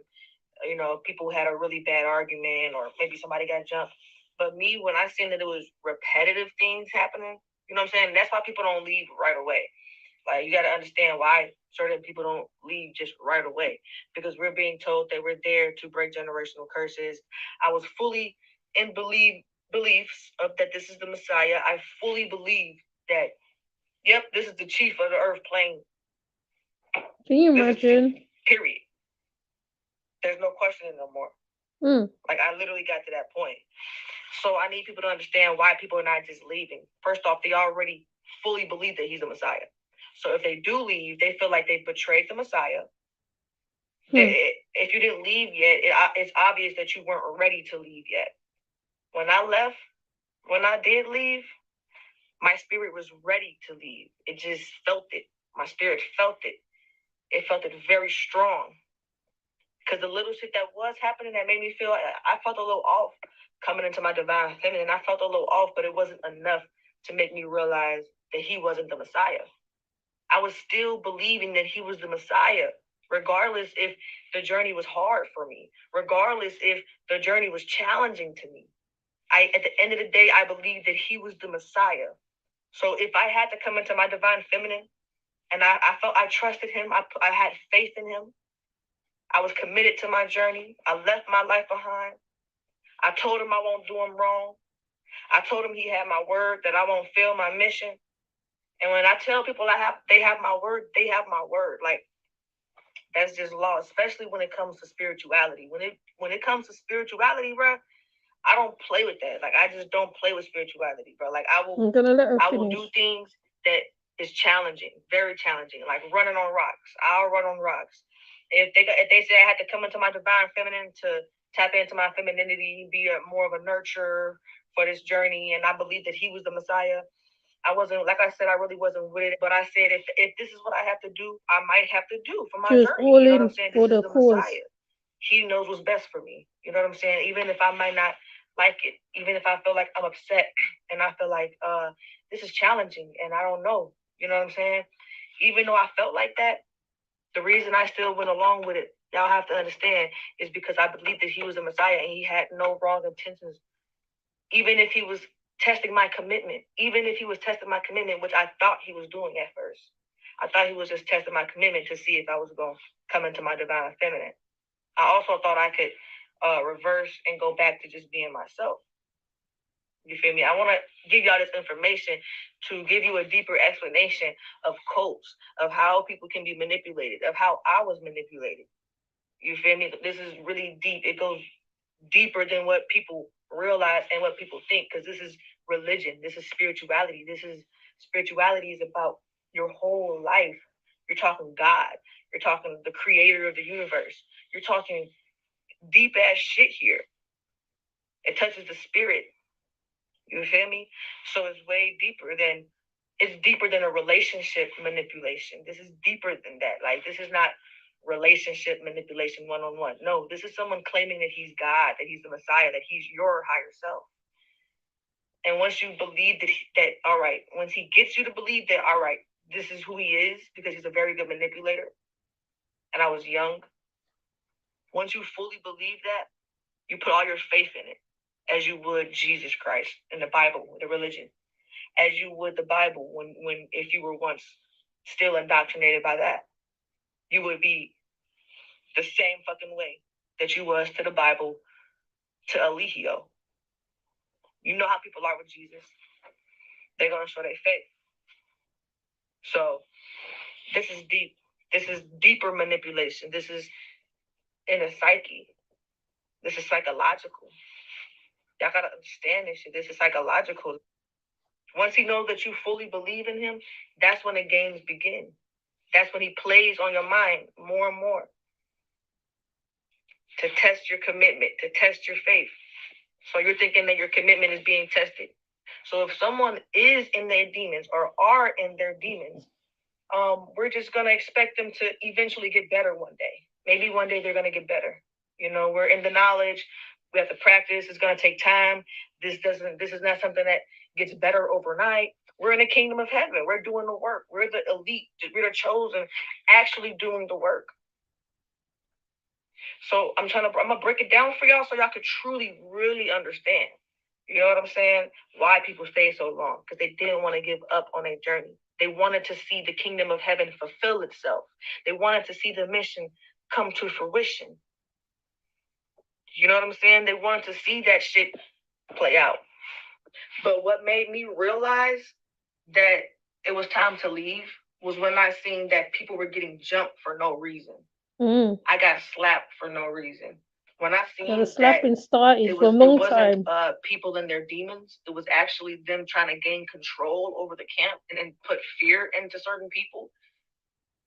You know, people had a really bad argument or maybe somebody got jumped. But me, when I seen that it was repetitive things happening, You know what I'm saying? That's why people don't leave right away. Like, you got to understand why certain people don't leave just right away, because we're being told that we're there to break generational curses. I was fully in beliefs of that this is the Messiah. I fully believe that, yep, this is the chief of the earth plane. Can you imagine? Period. There's no questioning no more. Like, I literally got to that point. So I need people to understand why people are not just leaving. First off, they already fully believe that he's the Messiah. So if they do leave, they feel like they betrayed the Messiah. If you didn't leave yet, it's obvious that you weren't ready to leave yet. When I left, when I did leave, my spirit was ready to leave. It just felt it. My spirit felt it. It felt it very strong. Because the little shit that was happening that made me feel, I felt a little off coming into my divine feminine. I felt a little off, but it wasn't enough to make me realize that he wasn't the Messiah. I was still believing that he was the Messiah, regardless if the journey was hard for me, regardless if the journey was challenging to me. At the end of the day, I believed that he was the Messiah. So if I had to come into my divine feminine, and I felt I trusted him, I had faith in him, I was committed to my journey. I left my life behind. I told him I won't do him wrong. I told him he had my word, that I won't fail my mission. And when I tell people they have my word, they have my word. Like, that's just law, especially when it comes to spirituality. When it comes to spirituality, bro, I don't play with that. Like, I just don't play with spirituality, bro. Like, I will do things that is challenging, very challenging, like running on rocks. I'll run on rocks. If they say I had to come into my divine feminine to tap into my femininity, be more of a nurturer for this journey, and I believe that he was the Messiah, I wasn't, like I said, I really wasn't with it. But I said, if this is what I have to do, I might have to do for my journey. You know what I'm saying? This is the Messiah. He knows what's best for me. You know what I'm saying? Even if I might not like it, even if I feel like I'm upset and I feel like this is challenging and I don't know. You know what I'm saying? Even though I felt like that, the reason I still went along with it, y'all have to understand, is because I believed that he was the Messiah and he had no wrong intentions. Even if he was testing my commitment, which I thought he was doing at first. I thought he was just testing my commitment to see if I was going to come into my divine feminine. I also thought I could reverse and go back to just being myself. You feel me? I want to give y'all this information to give you a deeper explanation of cults, of how people can be manipulated, of how I was manipulated. You feel me? This is really deep. It goes deeper than what people realize and what people think, because this is religion. This is spirituality. Spirituality is about your whole life. You're talking God. You're talking the creator of the universe. You're talking deep ass shit here. It touches the spirit. You feel me? So it's deeper than a relationship manipulation. This is deeper than that. Like, this is not relationship manipulation one-on-one. No, this is someone claiming that he's God, that he's the Messiah, that he's your higher self. And once you believe that all right, once he gets you to believe that, all right, this is who he is, because he's a very good manipulator, and I was young. Once you fully believe that, you put all your faith in it, as you would Jesus Christ in the Bible, the religion, as you would the Bible when if you were once still indoctrinated by that, you would be the same fucking way that you was to the Bible, to Eligio. You know how people are with Jesus. They're going to show their faith. So this is deep. This is deeper manipulation. This is in a psyche. This is psychological. Y'all got to understand this shit. This is psychological. Once he knows that you fully believe in him, that's when the games begin. That's when he plays on your mind more and more to test your commitment, to test your faith. So you're thinking that your commitment is being tested. So if someone is in their demons or are in their demons, we're just going to expect them to eventually get better one day. Maybe one day they're going to get better. You know, we're in the knowledge. We have to practice. It's going to take time. This is not something that gets better overnight. We're in the kingdom of heaven. We're doing the work. We're the elite. We're the chosen, actually doing the work. So I'm going to break it down for y'all so y'all could truly, really understand. You know what I'm saying? Why people stayed so long? Because they didn't want to give up on their journey. They wanted to see the kingdom of heaven fulfill itself. They wanted to see the mission come to fruition. You know what I'm saying? They wanted to see that shit play out. But what made me realize that it was time to leave was when I seen that people were getting jumped for no reason. I got slapped for no reason. When I seen the slapping started for a long time. People and their demons. It was actually them trying to gain control over the camp and then put fear into certain people.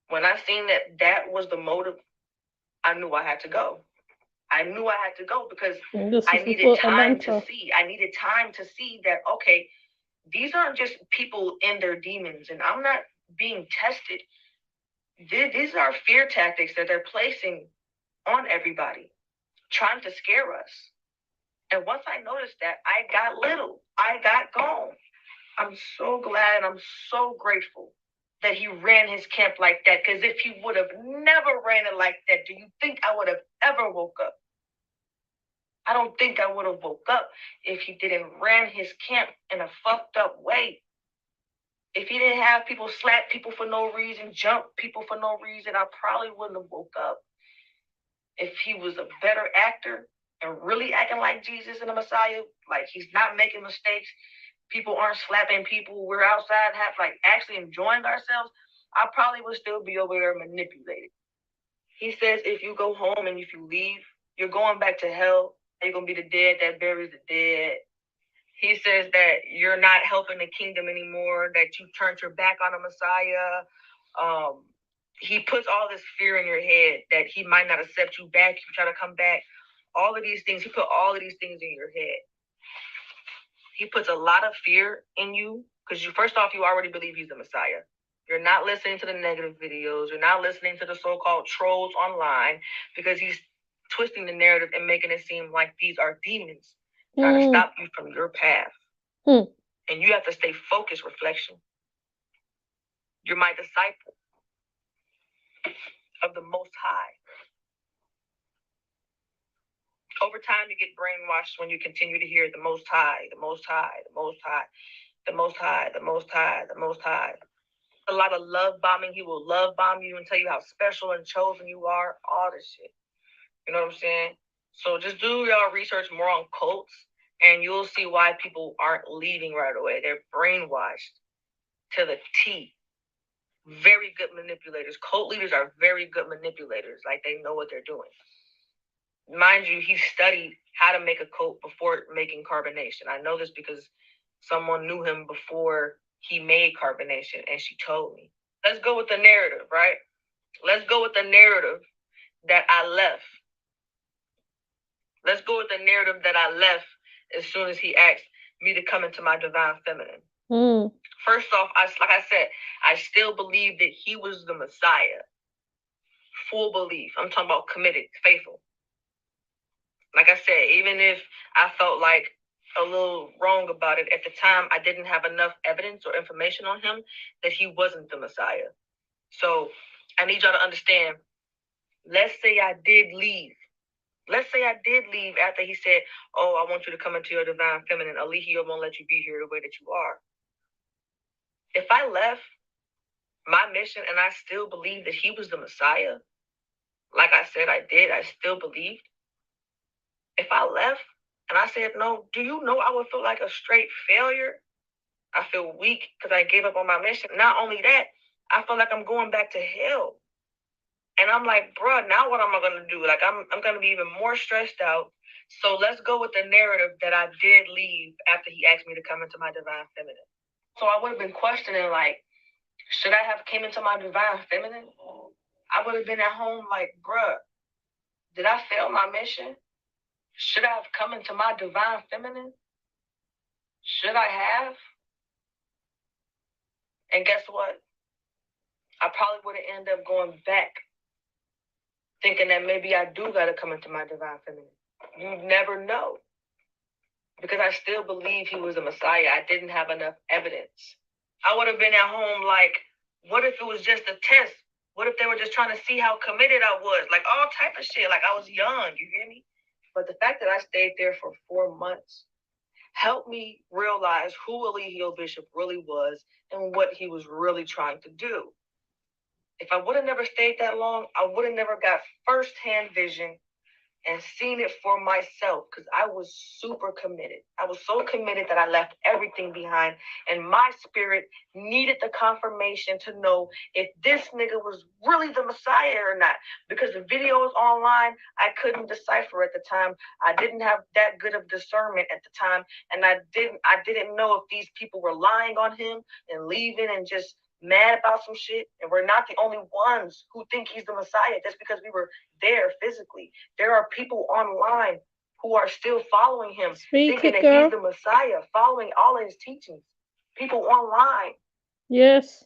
When I seen that was the motive, I knew I had to go. I knew I had to go because I needed time to see. I needed time to see that, okay, these aren't just people in their demons, and I'm not being tested. These are fear tactics that they're placing on everybody, trying to scare us. And once I noticed that, I got little. I got gone. I'm so glad and I'm so grateful that he ran his camp like that, because if he would have never ran it like that, do you think I would have ever woke up? I don't think I would have woke up if he didn't ran his camp in a fucked up way. If he didn't have people slap people for no reason, jump people for no reason, I probably wouldn't have woke up. If he was a better actor and really acting like Jesus and the Messiah, like he's not making mistakes, people aren't slapping people, we're outside, actually enjoying ourselves, I probably would still be over there manipulated. He says if you go home and if you leave, you're going back to hell. You're going to be the dead that buries the dead. He says that you're not helping the kingdom anymore, that you turned your back on the Messiah. He puts all this fear in your head that he might not accept you back if you try to come back. All of these things, he put all of these things in your head. He puts a lot of fear in you because first off, you already believe he's the Messiah. You're not listening to the negative videos. You're not listening to the so-called trolls online because he's twisting the narrative and making it seem like these are demons trying to stop you from your path. And you have to stay focused, Reflection. You're my disciple of the Most High. Over time, you get brainwashed when you continue to hear the Most High, the Most High, the Most High, the Most High, the Most High, the Most High. A lot of love bombing. He will love bomb you and tell you how special and chosen you are. All this shit. You know what I'm saying? So just do y'all research more on cults, and you'll see why people aren't leaving right away. They're brainwashed to the T. Very good manipulators. Cult leaders are very good manipulators. Like, they know what they're doing. Mind you, he studied how to make a cult before making carbonation. I know this because someone knew him before he made carbonation, and she told me. Let's go with the narrative, right? Let's go with the narrative that I left. Let's go with the narrative that I left as soon as he asked me to come into my divine feminine. First off, like I said, I still believe that he was the Messiah. Full belief. I'm talking about committed, faithful. Like I said, even if I felt like a little wrong about it, at the time, I didn't have enough evidence or information on him that he wasn't the Messiah. So I need y'all to understand, let's say I did leave. Let's say I did leave after he said, oh, I want you to come into your divine feminine. Alihio won't let you be here the way that you are. If I left my mission and I still believed that he was the Messiah, like I said I did, I still believed. If I left and I said no, do you know I would feel like a straight failure? I feel weak because I gave up on my mission. Not only that, I feel like I'm going back to hell. And I'm like, bruh, now what am I going to do? Like, I'm going to be even more stressed out. So let's go with the narrative that I did leave after he asked me to come into my divine feminine. So I would have been questioning, like, should I have came into my divine feminine? I would have been at home like, bruh, did I fail my mission? Should I have come into my divine feminine? Should I have? And guess what? I probably would have ended up going back, thinking that maybe I do got to come into my divine feminine. You never know. Because I still believe he was a Messiah. I didn't have enough evidence. I would have been at home like, what if it was just a test? What if they were just trying to see how committed I was? Like, all type of shit. Like, I was young, you hear me? But the fact that I stayed there for 4 months helped me realize who Eligio Bishop really was and what he was really trying to do. If I would have never stayed that long, I would have never got firsthand vision and seen it for myself, because I was super committed. I was so committed that I left everything behind, and my spirit needed the confirmation to know if this nigga was really the Messiah or not, because the videos online, I couldn't decipher at the time. I didn't have that good of discernment at the time, and I didn't know if these people were lying on him and leaving and just mad about some shit. And we're not the only ones who think he's the Messiah just because we were there physically. There are people online who are still following him, thinking that he's the Messiah, following all of his teachings. People online. Yes.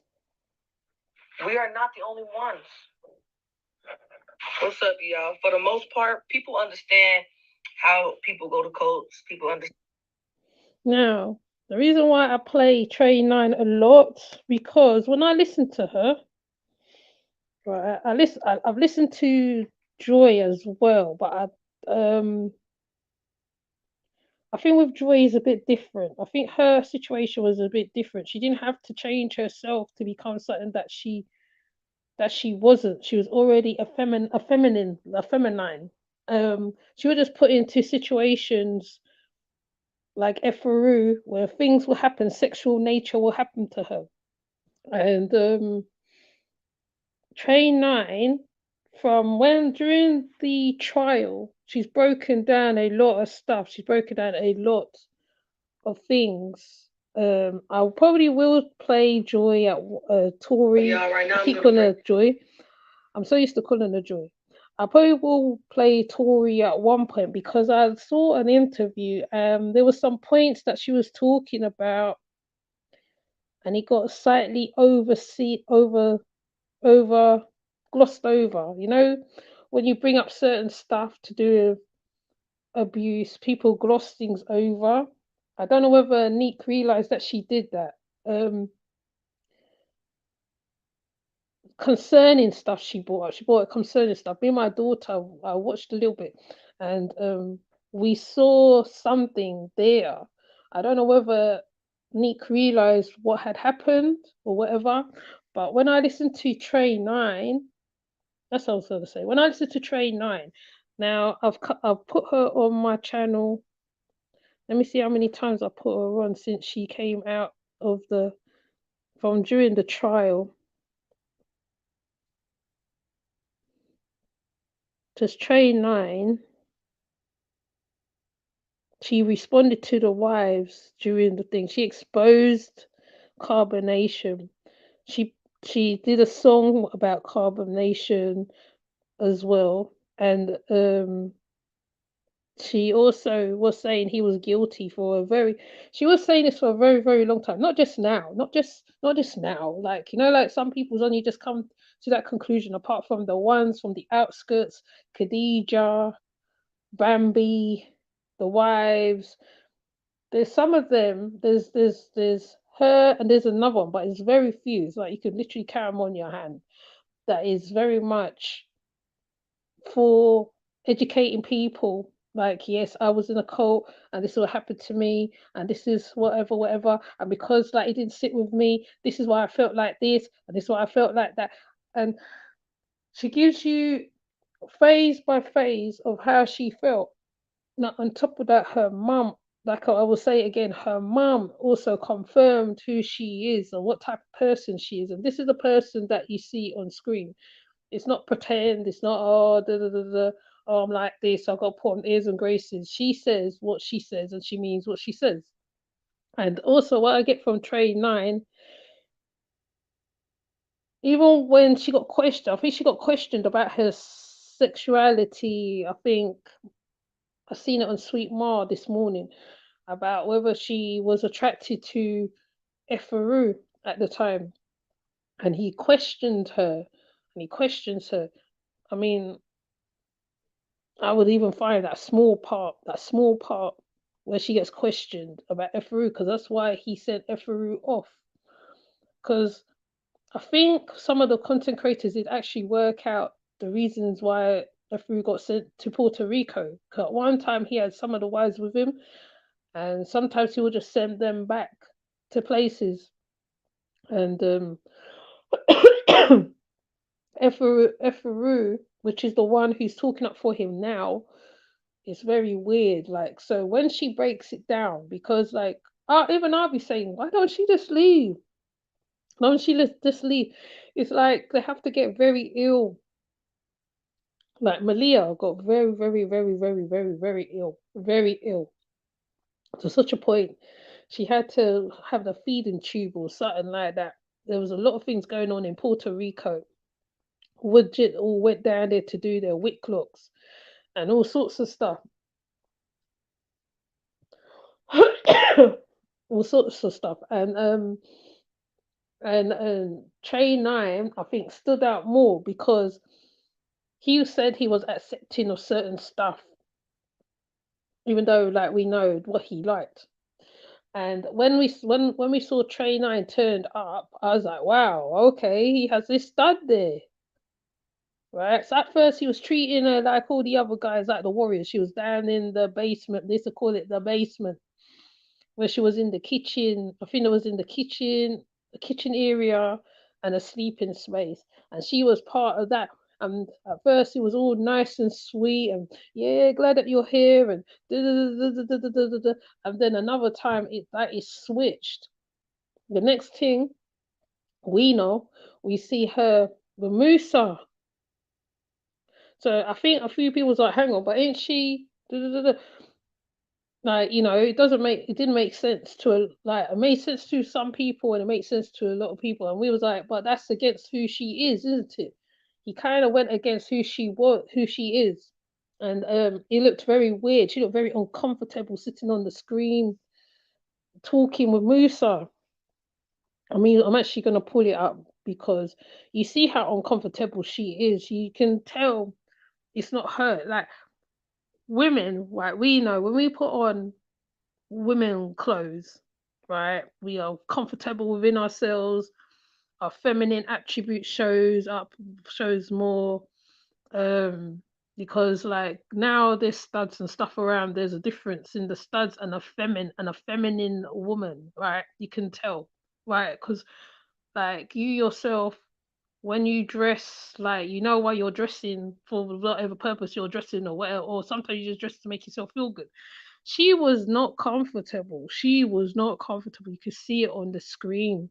We are not the only ones. What's up, y'all? For the most part, people understand how people go to cults. People understand. Now, the reason why I play Train 9 a lot, because when I listen to her, right, I've listened to Joy as well, but I think with Joy is a bit different. I think her situation was a bit different. She didn't have to change herself to become something that she wasn't. She was already a feminine. She was just put into situations like Efaru, where things will happen, sexual nature will happen to her. And Train 9, from when during the trial, she's broken down a lot of stuff. She's broken down a lot of things. I probably will play Joy at Tori. Yeah, right now I keep calling her Joy. I'm so used to calling her Joy. I probably will play Tori at one point because I saw an interview. There were some points that she was talking about, and it got slightly over glossed over. You know, when you bring up certain stuff to do with abuse, people gloss things over. I don't know whether Neek realized that she did that. Concerning stuff she brought up. She brought up concerning stuff. Me and my daughter, I watched a little bit, and we saw something there. I don't know whether Neek realized what had happened or whatever, but when I listened to Train 9, that's what I was going to say. When I listened to Train 9, now I've put her on my channel. Let me see how many times I put her on since she came out of from during the trial. Just Train 9. She responded to the wives during the thing. She exposed carbonation. She did a song about carbonation as well, and she also was saying he was guilty for she was saying this for a very, very long time. Not just now. Not just now. Like, you know, like some people's only just come to that conclusion, apart from the ones from the outskirts, Khadija, Bambi, the wives. There's some of them. There's her, and there's another one, but it's very few. It's like you could literally count them on your hand. That is very much for educating people. Like, yes, I was in a cult, and this is what happened to me, and this is whatever, and because like it didn't sit with me, this is why I felt like this, and this is why I felt like that, and she gives you phase by phase of how she felt. Now, on top of that, her mum, like I will say again, her mum also confirmed who she is and what type of person she is. And this is the person that you see on screen. It's not pretend, it's not, oh, oh, I'm like this, I've got to put on airs and graces. She says what she says, and she means what she says. And also, what I get from Train 9, even when she got questioned, I think she got questioned about her sexuality. I think I seen it on Sweet Ma this morning about whether she was attracted to Efaru at the time. And he questioned her, and he questions her. I mean, I would even find that small part where she gets questioned about Efaru, because that's why he sent Efaru off. Because I think some of the content creators did actually work out the reasons why Efaru got sent to Puerto Rico. Because at one time he had some of the wives with him, and sometimes he would just send them back to places. And Eferu, which is the one who's talking up for him now, is very weird. Like, so when she breaks it down, because like, even I'll be saying, why don't she just leave? Why don't she just leave? It's like they have to get very ill. Like Malia got very, very, very, very, very, very ill, very ill, to such a point she had to have the feeding tube or something like that. There was a lot of things going on in Puerto Rico. Woodjet all went down there to do their wick clocks and all sorts of stuff. All sorts of stuff. And Trey Nine, I think, stood out more because he said he was accepting of certain stuff, even though like we know what he liked. And when we saw Trey Nine turned up, I was like, wow, okay, he has this stud there. Right. So at first he was treating her like all the other guys, like the Warriors. She was down in the basement. They used to call it the basement, where she was in the kitchen. I think it was in the kitchen area, and a sleeping space. And she was part of that. And at first it was all nice and sweet, and yeah, glad that you're here, and and then another time that is switched. The next thing we know, we see her with Musa. So I think a few people was like, hang on, but ain't she? Like, it didn't make sense it made sense to some people and it makes sense to a lot of people. And we was like, but that's against who she is, isn't it? He kind of went against who she is. And it looked very weird. She looked very uncomfortable sitting on the screen talking with Musa. I mean, I'm actually going to pull it up because you see how uncomfortable she is. You can tell it's not her. Like, women, right? We know when we put on women clothes, right? We are comfortable within ourselves. Our feminine attribute shows more. Because like now there's studs and stuff around. There's a difference in the studs and a feminine woman, right? You can tell, right? Because like you yourself, when you dress, like why you're dressing for whatever purpose you're dressing or whatever, or sometimes you just dress to make yourself feel good. She was not comfortable. She was not comfortable. You could see it on the screen.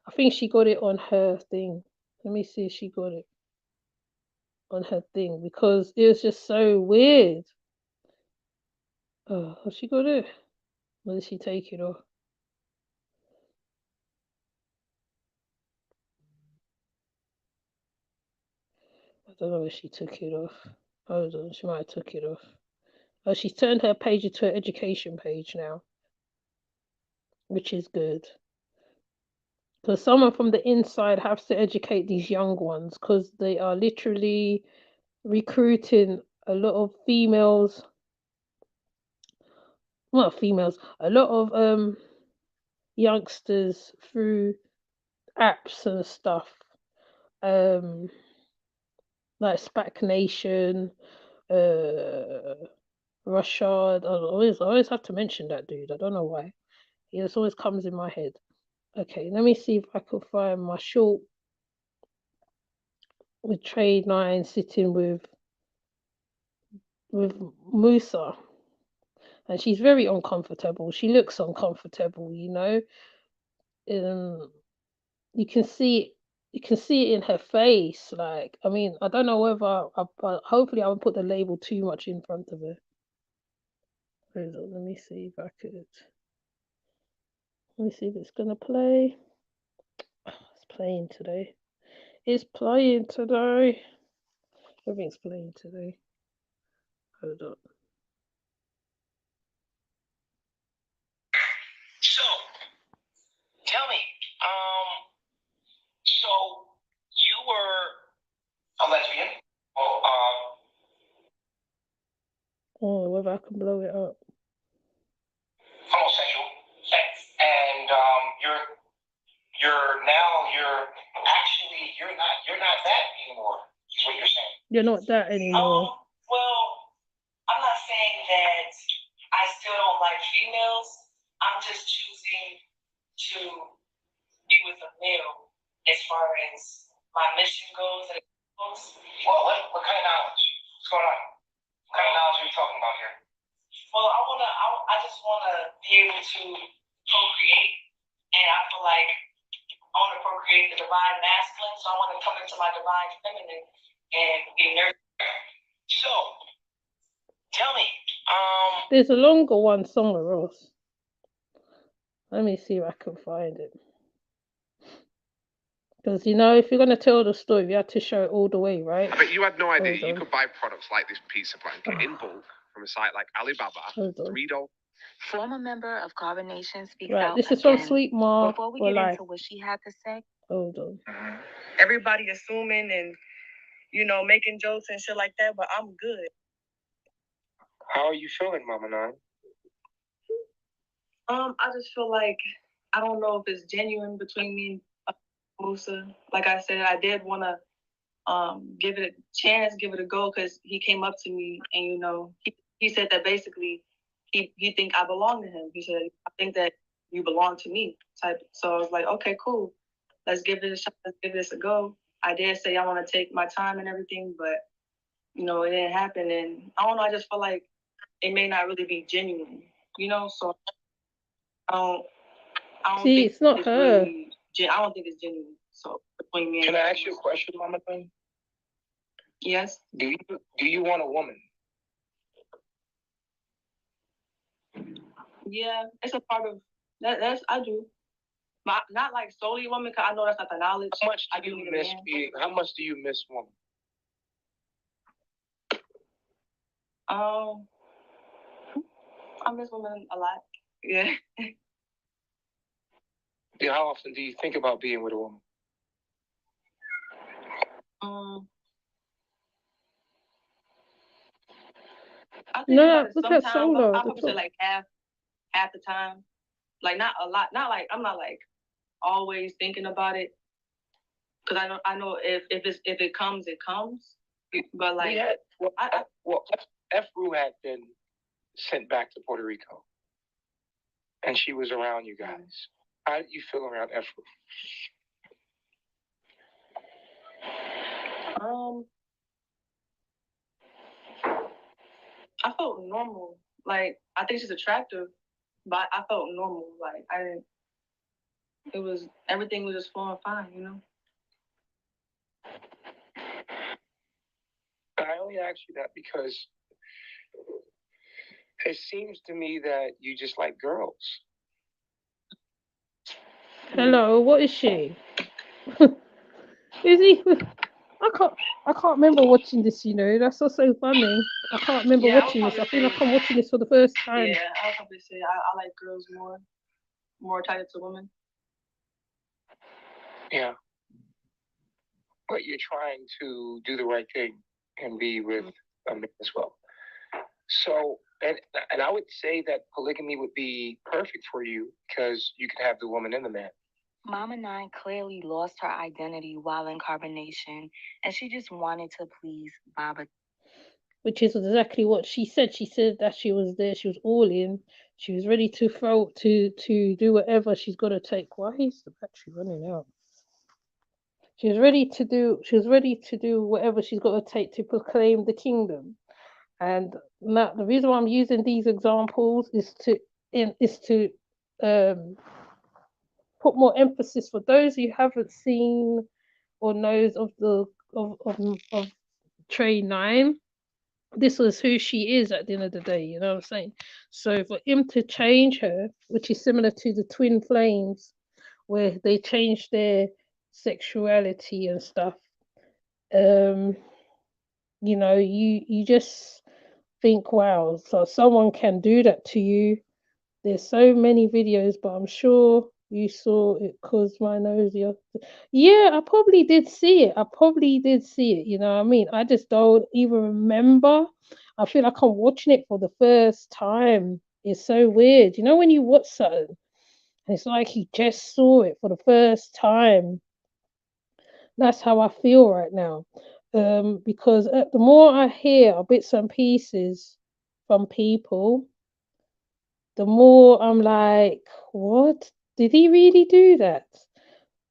I think she got it on her thing. Let me see if she got it on her thing because it was just so weird. Oh, has she got it? Or did she take it off? I don't know if she took it off. Hold on, she might have took it off. Oh, she's turned her page into an education page now, which is good. Because someone from the inside has to educate these young ones because they are literally recruiting a lot of females. Well, females, a lot of youngsters through apps and stuff. Like Spac Nation, Rashad. I always have to mention that dude. I don't know why. He just always comes in my head. Okay, let me see if I could find my short with Trade 9 sitting with Musa. And she's very uncomfortable. She looks uncomfortable, you can see it in her face. Like, I mean, I don't know whether hopefully I won't put the label too much in front of her. Hold on, let me see if I could. Let me see if it's gonna play. It's playing today. It's playing today. Everything's playing today. Hold on. So, tell me, so you were a lesbian? Oh, whether I can blow it up. Homosexual, and you're not that anymore. Is what you're saying? You're not that anymore. Well, I'm not saying that I still don't I'm just choosing to be with a male as far as my mission goes. Well, what kind of knowledge? What's going on? What kind of knowledge are you talking about here? Well, I just wanna be able to procreate, and I feel like I wanna procreate the divine masculine, so I wanna come into my divine feminine and be nurtured. So, tell me, there's a longer one somewhere else. Let me see if I can find it. Because, you know, if you're going to tell the story, you have to show it all the way, right? But you had no idea you could buy products like this pizza blanket in bulk from a site like Alibaba, $3. Former member of Carbonation speaks Right, out this is again. from Sweet Ma. Before we get into what she had to say. Hold on. Everybody assuming and, you know, making jokes and shit like that, but I'm good. How are you feeling, Mama Nine? I just feel like I don't know if it's genuine between me and Musa. Like I said, I did want to give it a chance, give it a go, because he came up to me and, you know, he said that basically he think I belong to him. He said, I think that you belong to me type. So I was like, okay, cool. Let's give it a shot. Let's give this a go. I did say I want to take my time and everything, but, you know, it didn't happen. And I don't know, I just feel like it may not really be genuine, you know? So I don't See, think it's not her. Really, I don't think it's genuine. So between me and Can I ask you a question, Mama Nine? Yes. Do you want a woman? Yeah, it's a part of that. I do. Not like solely a woman, because I know that's not the knowledge. How much do you miss being? How much do you miss woman? I miss women a lot. Yeah. Yeah, how often do you think about being with a woman? I think about it sometimes. I probably say like half the time. Like not a lot. Not like I'm not like always thinking about it. Because I know if it comes, it comes. But like F-Ru had been sent back to Puerto Rico, and she was around you guys. How did you feel around F-Ru? I felt normal. Like I think she's attractive, but I felt normal. Like I didn't. It was everything was just flowing fine, you know. I only ask you that because it seems to me that you just like girls. Hello, what is she? Is he? I can't remember watching this, you know. That's what's so funny. I can't remember watching this. I feel like I'm watching this for the first time. Yeah, I'll probably say I like girls more tied to women. Yeah. But you're trying to do the right thing and be with a man as well. So, and I would say that polygamy would be perfect for you because you could have the woman and the man. Mama Nine clearly lost her identity while in Carbonation, and she just wanted to please Baba. Which is exactly what she said. She said that she was there, she was all in, she was ready to do whatever she's got to take. Why is the battery running out? She was ready to do whatever she's got to take to proclaim the kingdom. And now the reason why I'm using these examples is to put more emphasis for those who haven't seen or knows of Trey 9. This was who she is at the end of the day, you know what I'm saying? So for him to change her, which is similar to the twin flames, where they changed their sexuality and stuff, you know, you just think, wow, so someone can do that to you. There's so many videos, but I'm sure you saw it because my nose. Yeah, I probably did see it. You know what I mean? I just don't even remember. I feel like I'm watching it for the first time. It's so weird. You know when you watch something, it's like you just saw it for the first time. That's how I feel right now. Because the more I hear bits and pieces from people, the more I'm like, what? Did he really do that?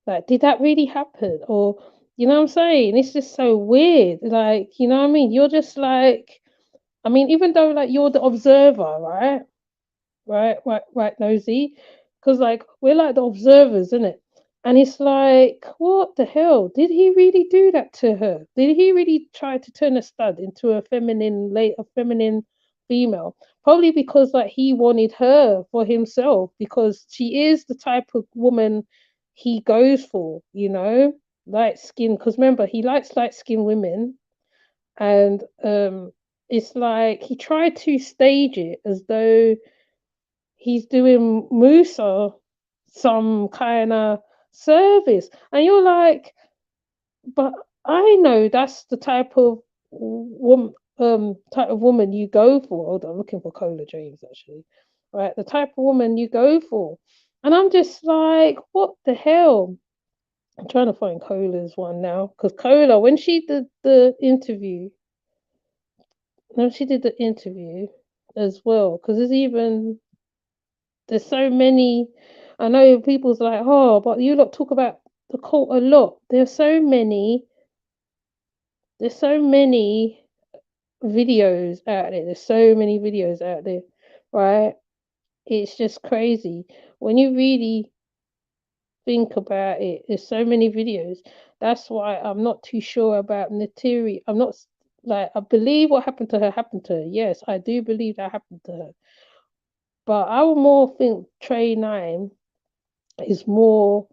Like, did that really happen? Or, you know what I'm saying? It's just so weird. Like, you know what I mean? You're just like, I mean, even though like you're the observer, right? Right, Nosy? Because like we're like the observers, isn't it? And it's like, what the hell? Did he really do that to her? Did he really try to turn a stud into a feminine female? Probably because like he wanted her for himself because she is the type of woman he goes for, you know, light skin. Because remember, he likes light skinned women, and it's like he tried to stage it as though he's doing Musa some kind of service. And you're like, but I know that's the type of woman you go for. Hold on, I'm looking for Cola James actually. Right, the type of woman you go for. And I'm just like, what the hell? I'm trying to find Cola's one now. Because Cola, when she did the interview, no, she did the interview as well. Because there's so many. I know people's like, oh, but you lot talk about the cult a lot. There's so many videos out there. There's so many videos out there, right? It's just crazy. When you really think about it, there's so many videos. That's why I'm not too sure about Natiri. I'm not like, I believe what happened to her happened to her. Yes, I do believe that happened to her. But I would more think Trey 9 is more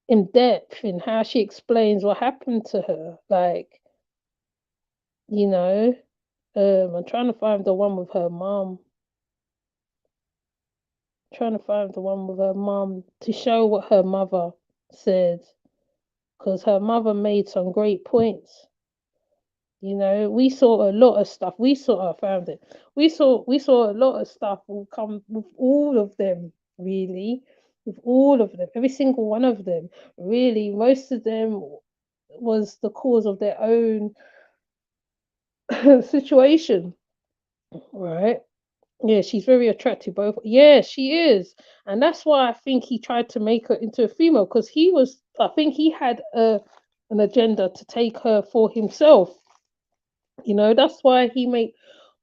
in depth in how she explains what happened to her. Like, you know, I'm trying to find the one with her mom. Trying to find the one with her mom to show what her mother said, because her mother made some great points. You know, we saw a lot of stuff. I found it. We saw a lot of stuff will come with all of them, really. With all of them, every single one of them, really, most of them was the cause of their own situation, right? Yeah, she's very attractive. Both, yeah, she is, and that's why I think he tried to make her into a female because he was. I think he had an agenda to take her for himself. You know, that's why he made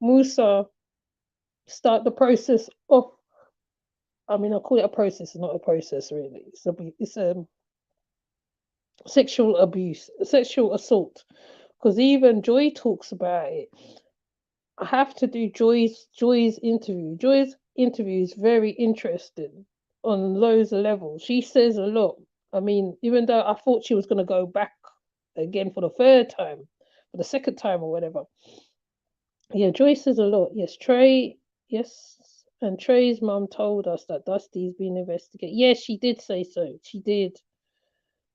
Musa start the process of. I mean, I call it a process, it's not a process really. It's sexual abuse, sexual assault, because even Joy talks about it. I have to do Joy's interview. Joy's interview is very interesting on loads of levels. She says a lot. I mean, even though I thought she was going to go back again for the third time, for the second time or whatever. Yeah, Joy says a lot. Yes, Trey. Yes, and Trey's mum told us that Dusty's been investigated. Yes, she did say so. She did.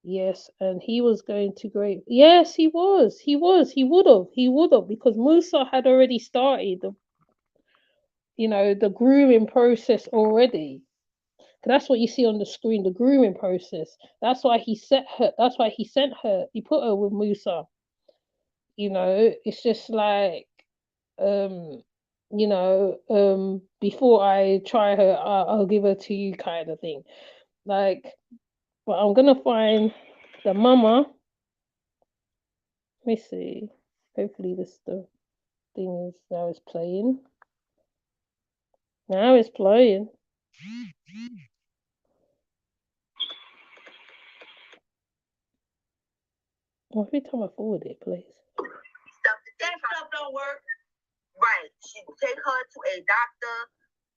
Yes, and he was going to great. Yes, he was. He was. He would have. He would have because Musa had already started the grooming process already. That's what you see on the screen, the grooming process. That's why he set her. That's why he sent her. He put her with Musa. You know, it's just like, um, before I try her, I'll give her to you, kind of thing. Like, but I'm gonna find the mama. Let me see. Hopefully, the thing is now it's playing. Now it's playing. Well, every time I forward it, please. That stuff don't work. Right. She take her to a doctor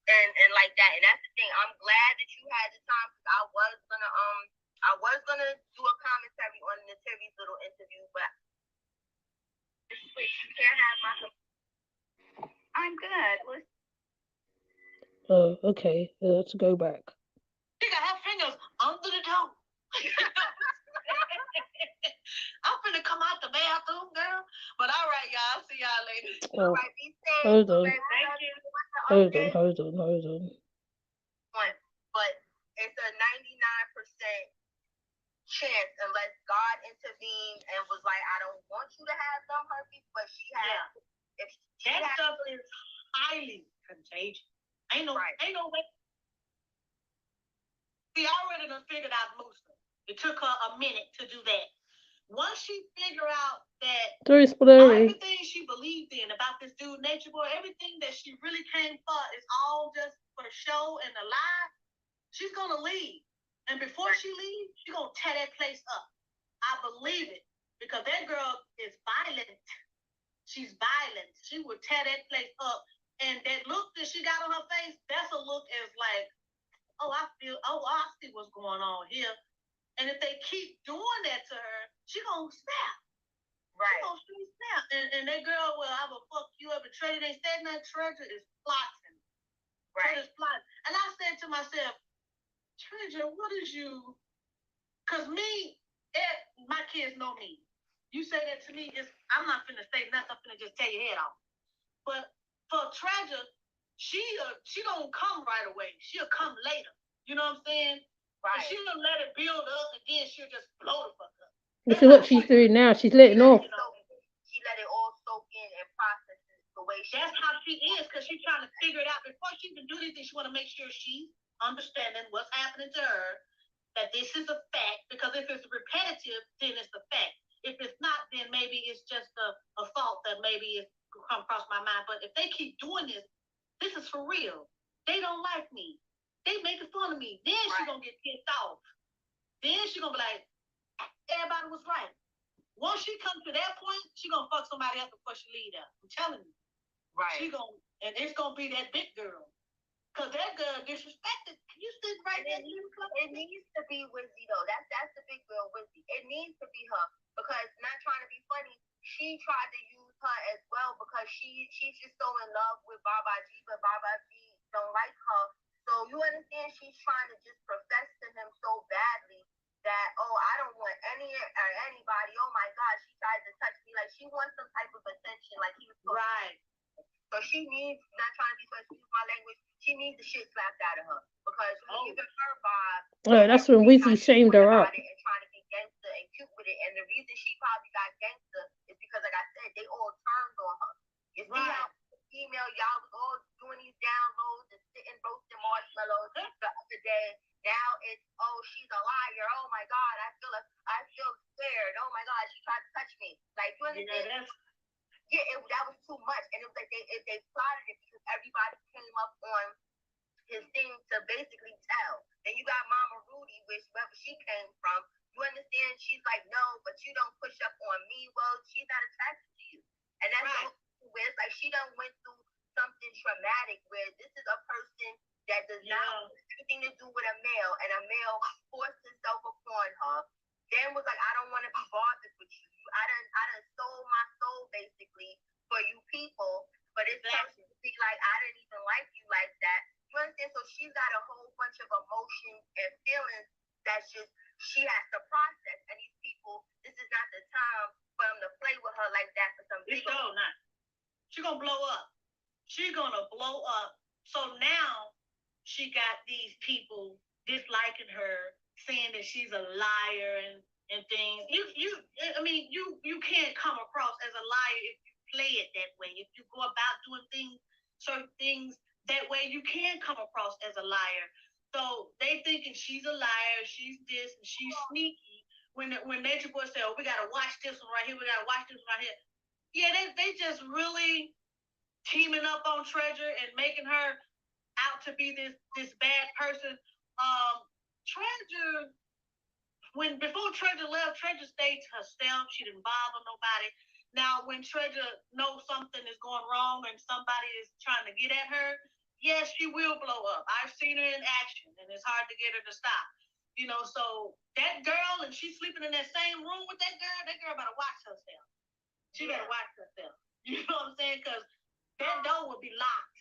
and like that. And that's the thing. I'm glad that you had the time because I was gonna do a commentary on Terry's little interview, but you can't have my. I'm good. Oh, okay. Let's go back. She got her fingers under the door. I'm finna come out the bathroom, girl. But all right, y'all. I'll see y'all later. Oh, all right, be safe. hold on. Thank you. Hold on. But it's a 99% chance unless God intervened and was like, I don't want you to have some herpes, but she has. If that stuff is highly contagious. Ain't no way. See, I already done figured out Musa. It took her a minute to do that. Once she figured out that everything she believed in about this dude, Nature Boy, everything that she really came for is all just for show and a lie, she's gonna leave. And before she leaves, she's gonna tear that place up. I believe it. Because that girl is violent. She's violent. She would tear that place up. And that look that she got on her face, that's a look as like, I see what's going on here. And if they keep doing that to her, she gonna snap. Right. She gonna snap. And that girl, well, I will fuck you up. And Treasure ain't said nothing. Treasure is plotting. Right. Treasure's plotting. And I said to myself, Treasure, what is you? Because my kids know me. You say that to me, I'm not finna say nothing. I'm finna just tear your head off. But for Treasure, she don't come right away. She'll come later. You know what I'm saying? Right. And she'll let it build up, and then she'll just blow the fuck up. This is what she's doing now. She's letting off. She let it all soak in and process it the way she. That's how she is, because she's trying to figure it out before she can do anything. She want to make sure she's understanding what's happening to her. That this is a fact, because if it's repetitive, then it's a fact. If it's not, then maybe it's just a thought that maybe it's come across my mind. But if they keep doing this is for real. They don't like me. They making fun of me. Then she's gonna get pissed off. Then she's gonna be like, everybody was right. Once she comes to that point, she's gonna fuck somebody else before she leave there. I'm telling you. Right. And it's gonna be that big girl. Because that girl disrespected. You sit right there. It needs to be Wizzy, though. That's the big girl, Wizzy. It needs to be her. Because, not trying to be funny, she tried to use her as well because she's just so in love with Baba G, but Baba G don't like her. So you understand she's trying to just profess to him so badly that, I don't want anybody. Oh my God, she tried to touch me. Like, she wants some type of attention. Like, he was right. So she needs, not trying to be funny, excuse my language, she needs the shit slapped out of her. Because when you give her vibe, that's when Wizzy shamed her up. And trying to get gangster and cute with it. And the reason she probably got gangster is because, like I said, they all turned on her. You see how female, y'all was all doing these downloads and sitting roasting marshmallows the other day. Now it's, she's a liar. Oh my God, I feel scared. Oh my God, she tried to touch me. Like, you understand? That was too much. And it was like they plotted it because everybody came up on his thing to basically tell. Then you got Mama Rudy, which wherever she came from, you understand? She's like, no, but you don't push up on me. Well, she's not attracted to you. And that's where it's like she done went through something traumatic where this is a person that does not have anything to do with a male, and a male forced himself upon her. Then was like, I don't want to be bothered with you. I done sold my soul basically for you people, but it's supposed to be like I didn't even like you like that. You understand? So she's got a whole bunch of emotions and feelings that's just she has to process. And these people, this is not the time for them to play with her like that for some reason. Not. She's gonna blow up. She's gonna blow up. So now she got these people disliking her, saying that she's a liar and things. You can't come across as a liar if you play it that way. If you go about doing certain things that way, you can come across as a liar. So they thinking she's a liar, she's this, and she's sneaky. When Nature Boy said, we gotta watch this one right here, we gotta watch this one right here. Yeah, they just really teaming up on Treasure and making her out to be this bad person. Treasure, before Treasure left, Treasure stayed to herself. She didn't bother nobody. Now, when Treasure knows something is going wrong and somebody is trying to get at her, yes, she will blow up. I've seen her in action, and it's hard to get her to stop. So that girl, and she's sleeping in that same room with that girl better watch herself. She better watch herself. You know what I'm saying? Because that door would be locked.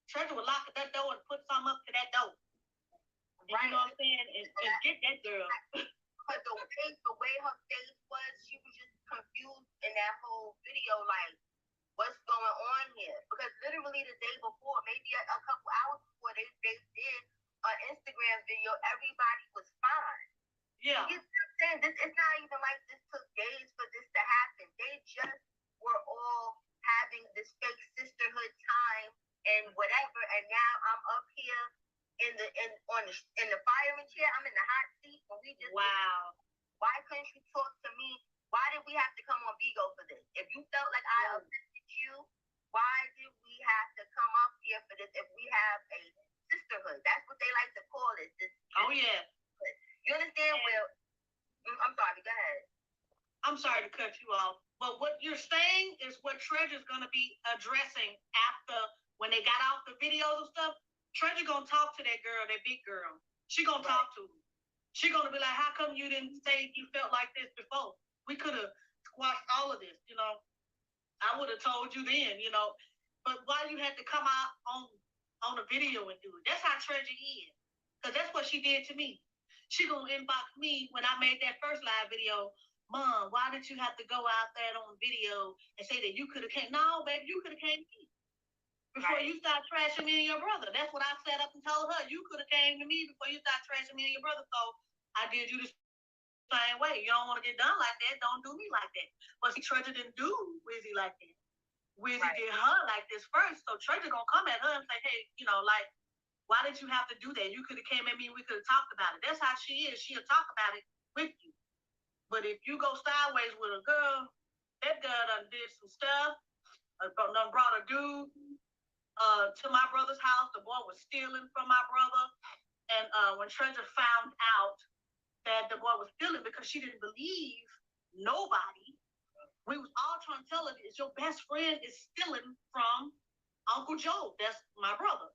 Treasure would lock that door and put something up to that door. Right. You know what I'm saying? And get that girl. But the way her face was, she was just confused in that whole video, like, what's going on here? Because literally the day before, maybe a couple hours before, they did an Instagram video, everybody was fine. Yeah. You know what I'm saying? It's not even like this took days for this to happen. They just were all having this fake sisterhood time and whatever, and now I'm up here in the fireman chair. I'm in the hot seat. When we just why couldn't you talk to me? Why did we have to come on Vigo for this? If you felt like I offended you, why did we have to come up here for this? If we have a sisterhood, that's what they like to call it. You understand? Well, I'm sorry. Go ahead. I'm sorry to cut you off, but what you're saying is what Treasure's going to be addressing after when they got off the videos and stuff. Treasure gonna talk to that girl, that big girl. She gonna talk to her. She gonna be like, "How come you didn't say you felt like this before? We could have squashed all of this, you know. I would have told you then, you know. But why you had to come out on the video and do it? That's how Treasure is, because that's what she did to me. She gonna inbox me when I made that first live video. Mom, why did you have to go out there on video and say that you could have came? No, baby, you could have came to me. Before you start trashing me and your brother. That's what I set up and told her. You could have came to me before you start trashing me and your brother. So I did you the same way. You don't want to get done like that. Don't do me like that. But see, Treasure didn't do Wizzy like that. Wizzy did her like this first. So Treasure gonna come at her and say, hey, you know, like, why did you have to do that? You could have came at me and we could have talked about it. That's how she is. She'll talk about it with you. But if you go sideways with a girl, that girl done did some stuff, done brought a dude to my brother's house. The boy was stealing from my brother. And when Treasure found out that the boy was stealing because she didn't believe nobody, we was all trying to tell her, is your best friend is stealing from Uncle Joe. That's my brother.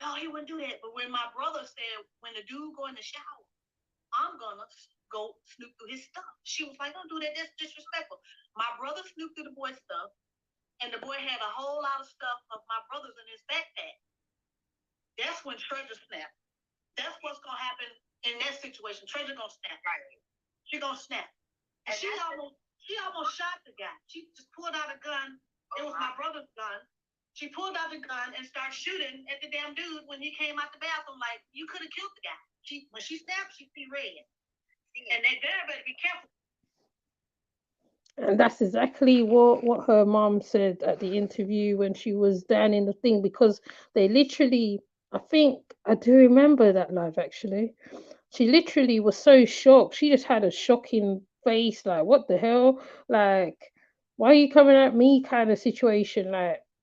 No, he wouldn't do that. But when my brother said, when the dude go in the shower, I'm gonna go snoop through his stuff. She was like, don't do that. That's disrespectful. My brother snooped through the boy's stuff. And the boy had a whole lot of stuff of my brother's in his backpack. That's when Treasure snapped. That's what's gonna happen in that situation. Treasure gonna snap. Right. She gonna snap. And she almost shot the guy. She just pulled out a gun. It was my brother's gun. She pulled out the gun and started shooting at the damn dude when he came out the bathroom. Like, you could have killed the guy. When she snapped, she see red. And that girl better be careful. And that's exactly what her mom said at the interview when she was down in the thing, because they literally, I think I do remember that live actually. She literally was so shocked. She just had a shocking face, like, what the hell? Like, why are you coming at me kind of situation?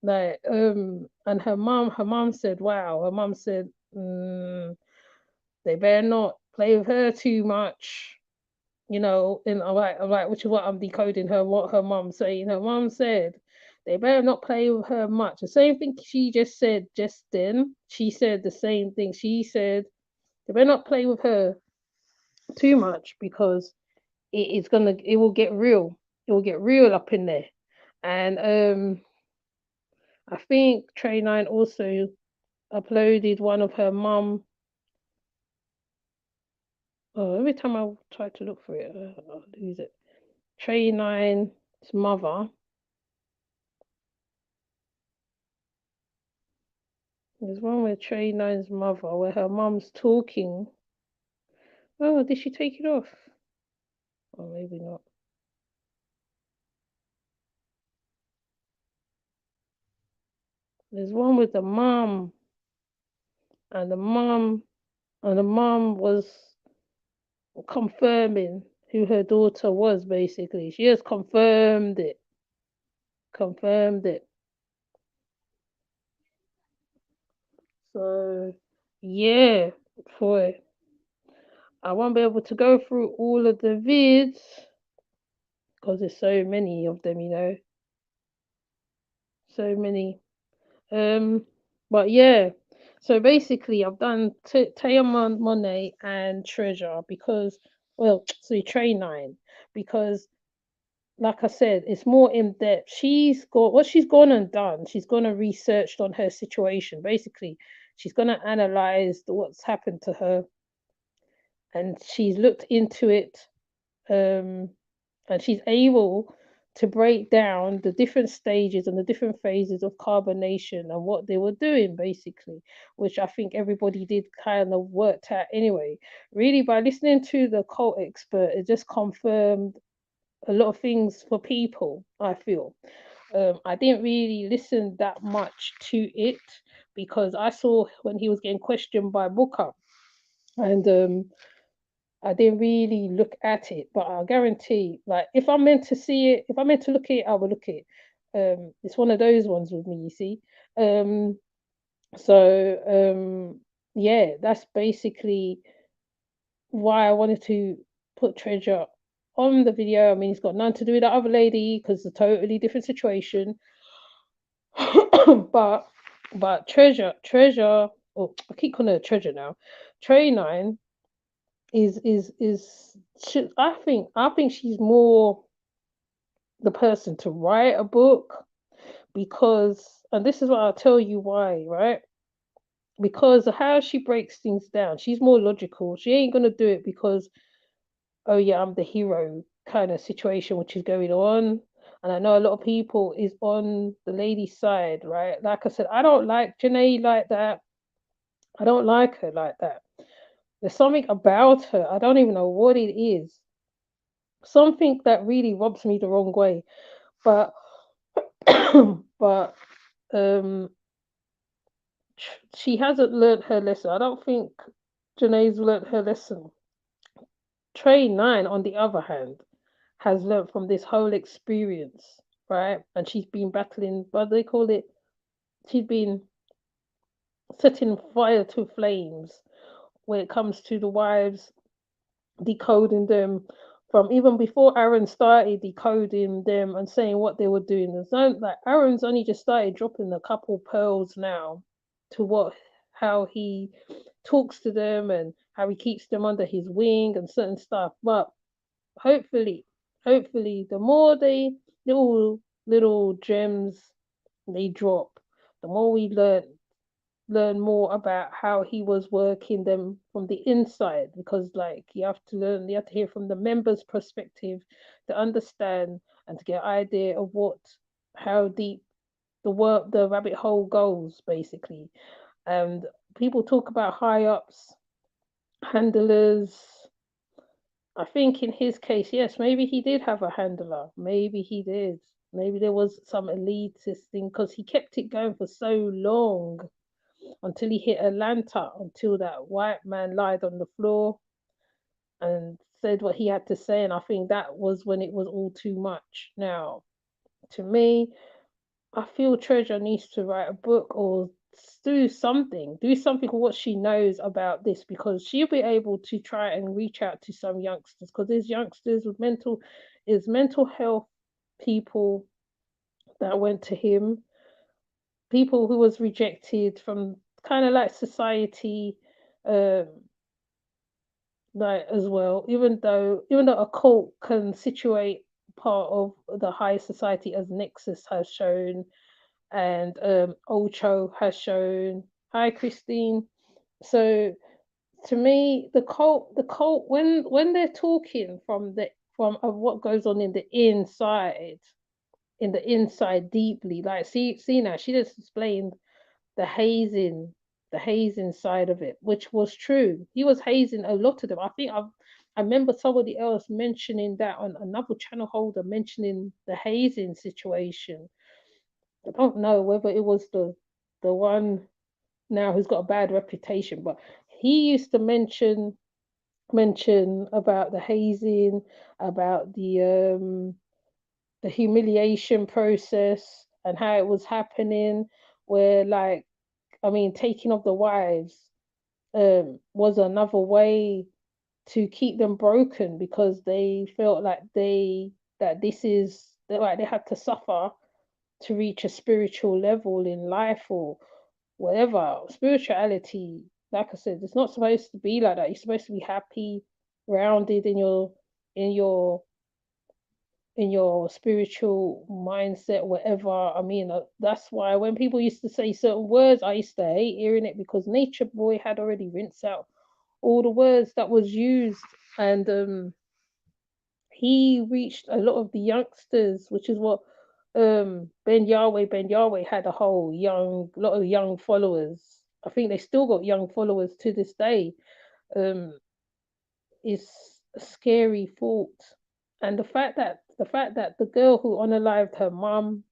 And her mom said, wow, her mom said, they better not play with her too much. You know, and I'm like, which is what I'm decoding what her mom saying. Her mom said they better not play with her much. The same thing she just said just then. She said the same thing. She said they better not play with her too much because it will get real. It will get real up in there. And I think Trey 9 also uploaded one of her mum. Oh, every time I try to look for it, I'll lose it. Trey 9's mother. There's one with Trey 9's mother where her mum's talking. Oh, did she take it off? Or maybe not. There's one with the mum. And the mum was confirming who her daughter was, basically. She just confirmed it. So, yeah, boy. I won't be able to go through all of the vids because there's so many of them, you know. So many. But yeah. So basically, I've done Taia Monet and Treasure because, well, sorry, Trey 9, because like I said, it's more in depth. She's got what she's gone and done. She's gone and researched on her situation. Basically, she's gonna analyze what's happened to her, and she's looked into it, and she's able to break down the different stages and the different phases of carbonation and what they were doing, basically, which I think everybody did kind of worked out anyway. Really, by listening to the cult expert, it just confirmed a lot of things for people, I feel. I didn't really listen that much to it, because I saw when he was getting questioned by Booker, and I didn't really look at it, but I guarantee, like, if I'm meant to see it, if I'm meant to look at it, I will look at it. It's one of those ones with me, you see. Um, so yeah, that's basically why I wanted to put Treasure on the video. I mean, it's got nothing to do with that other lady because it's a totally different situation. but Treasure, oh, I keep calling her Treasure now. Trey Nine is I think she's more the person to write a book, because, and this is what I'll tell you why, right? Because of how she breaks things down, she's more logical. She ain't gonna do it because, oh yeah, I'm the hero kind of situation which is going on. And I know a lot of people is on the lady's side, right? Like I said, I don't like Janae like that. I don't like her like that. There's something about her. I don't even know what it is. Something that really rubs me the wrong way. But but um she hasn't learnt her lesson. I don't think Janae's learnt her lesson. Trey Nine, on the other hand, has learnt from this whole experience, right? And she's been battling, what do they call it? She's been setting fire to flames when it comes to the wives, decoding them from even before Aaron started decoding them and saying what they were doing. There's no, like, Aaron's only just started dropping a couple pearls now to what how he talks to them and how he keeps them under his wing and certain stuff. But hopefully, hopefully, the more they little gems they drop, the more we learn more about how he was working them from the inside, because, like, you have to hear from the members' perspective to understand and to get an idea of how deep the rabbit hole goes, basically. And people talk about high ups, handlers. I think in his case, yes, maybe he did have a handler. Maybe he did. Maybe there was some elitist thing because he kept it going for so long until he hit Atlanta, until that white man lied on the floor and said what he had to say. And I think that was when it was all too much. Now, to me, I feel Treasure needs to write a book or do something with what she knows about this, because she'll be able to try and reach out to some youngsters, because there's youngsters with mental health people that went to him, people who was rejected from kind of like society, um like, as well, even though a cult can situate part of the high society, as Nexus has shown and Ocho has shown. Hi, Christine. So to me, the cult, when they're talking from what goes on in the inside deeply, like, see now, she just explained the hazing, the hazing side of it, which was true. He was hazing a lot of them. I remember somebody else mentioning that on another channel holder, mentioning the hazing situation. I don't know whether it was the one now who's got a bad reputation, but he used to mention about the hazing, about the humiliation process and how it was happening, where, like, I mean, taking of the wives was another way to keep them broken, because they felt like they had to suffer to reach a spiritual level in life or whatever. Spirituality, like I said, it's not supposed to be like that. You're supposed to be happy, grounded in your in your spiritual mindset, whatever. I mean, that's why when people used to say certain words, I used to hate hearing it, because Nature Boy had already rinsed out all the words that was used, and he reached a lot of the youngsters, which is what Ben Yahweh had a whole lot of young followers. I think they still got young followers to this day. Um, it's a scary thought, and the fact that the girl who unalived her mum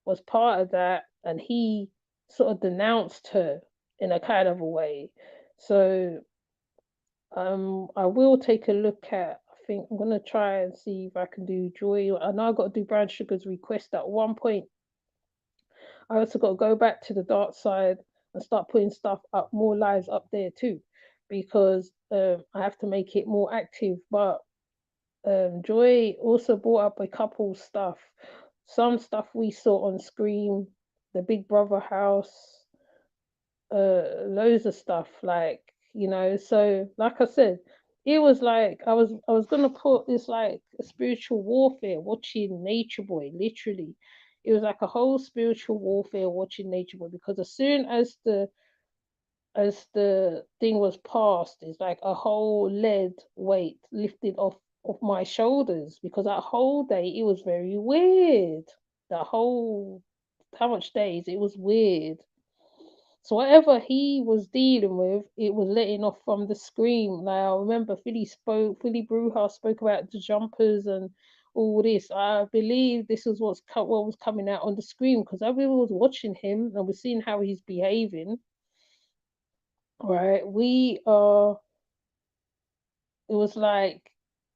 was part of that, and he sort of denounced her in a kind of a way. So I will take a look at. I think I'm gonna try and see if I can do Joy. I know I got to do Brown Sugar's request at one point. I also got to go back to the dark side and start putting stuff up, more lives up there too, because I have to make it more active. But Joy also brought up a couple stuff, some stuff we saw on Scream, the Big Brother house, loads of stuff, like, so like I said, it was like I was gonna put this like a spiritual warfare watching Nature Boy, literally. It was like a whole spiritual warfare watching Nature Boy, because as soon as the thing was passed, it's like a whole lead weight lifted off my shoulders, because that whole day it was very weird. That whole how much days it was weird. So whatever he was dealing with, it was letting off from the scream. Now I remember Philly Bruja spoke about the jumpers and all this. I believe this is what was coming out on the screen, because everyone was watching him and we're seeing how he's behaving. Right, it was like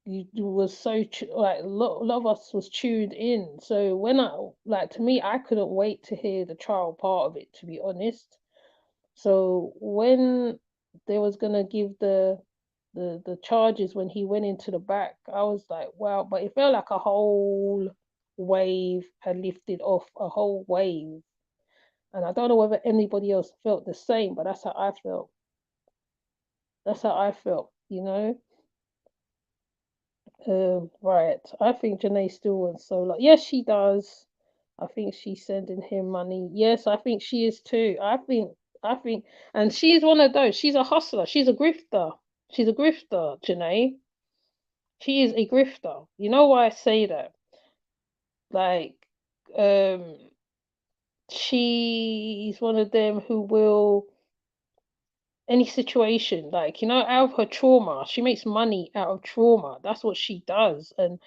you was so like a lot of us was tuned in. So when to me, I couldn't wait to hear the trial part of it, to be honest. So when they was gonna give the charges when he went into the back, I was like, wow, but it felt like a whole wave had lifted off, a whole wave. And I don't know whether anybody else felt the same, but that's how I felt. That's how I felt, Right. I think Janae still wants solo. Yes, she does. I think she's sending him money. Yes, I think she is too. I think, and she's one of those. She's a hustler. She's a grifter. She's a grifter, Janae. She is a grifter. You know why I say that? Like, um, she's one of them who will any situation, like, out of her trauma. She makes money out of trauma. That's what she does. And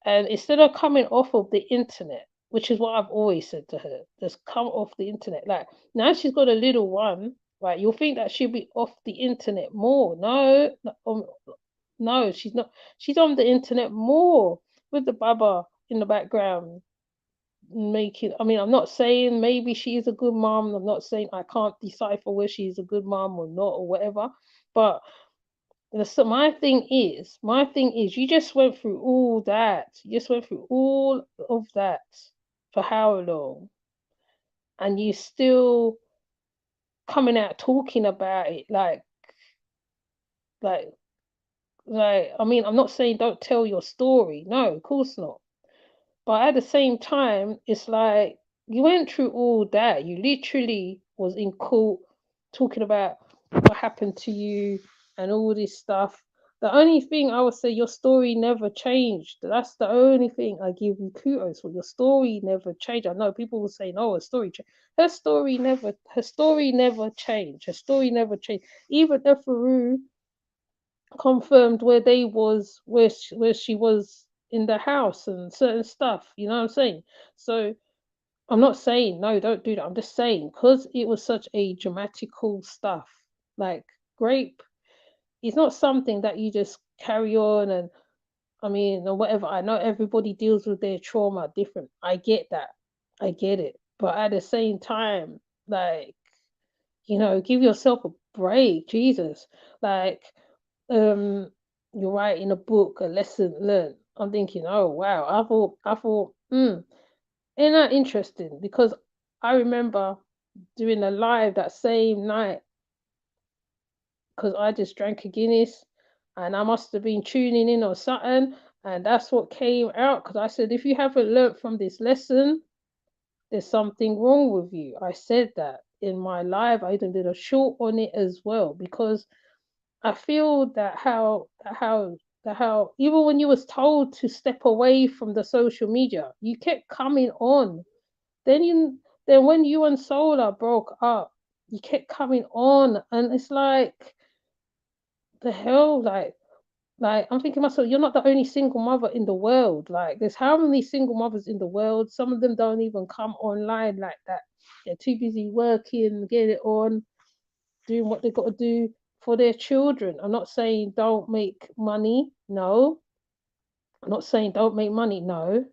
instead of coming off of the internet, which is what I've always said to her, just come off the internet. Like, now she's got a little one, right? You'll think that she'll be off the internet more. No, no, she's not. She's on the internet more with the baba in the background making. I mean, I'm not saying maybe she is a good mom. I'm not saying I can't decipher whether she's a good mom or not or whatever. But so my thing is, you just went through all that. You just went through all of that for how long? And you still coming out talking about it like I mean, I'm not saying don't tell your story. No, of course not. But at the same time, it's like you went through all that. You literally was in court talking about what happened to you and all this stuff. The only thing I would say, your story never changed. That's the only thing I give you kudos for. Your story never changed. I know people will say, "No, her story changed." Her story never. Her story never changed. Her story never changed. Even Efaru confirmed where she was in the house and certain stuff. You know what I'm saying? So I'm not saying no, don't do that. I'm just saying because it was such a dramatical stuff. Like grape is not something that you just carry on and I mean or whatever. I know everybody deals with their trauma different. I get that. I get it. But at the same time, like, give yourself a break, Jesus. Like, you're writing a book, a lesson learned. I'm thinking, oh wow, I thought, ain't that interesting? Because I remember doing a live that same night because I just drank a Guinness and I must have been tuning in or something, and that's what came out. Because I said, if you haven't learnt from this lesson, there's something wrong with you. I said that in my live. I even did a short on it as well because I feel that how even when you was told to step away from the social media, you kept coming on. Then when you and Solar broke up, you kept coming on, and it's like the hell, like I'm thinking to myself, you're not the only single mother in the world. Like there's how many single mothers in the world? Some of them don't even come online like that. They're too busy working, getting it on, doing what they've got to do for their children. I'm not saying don't make money. No. I'm not saying don't make money. No.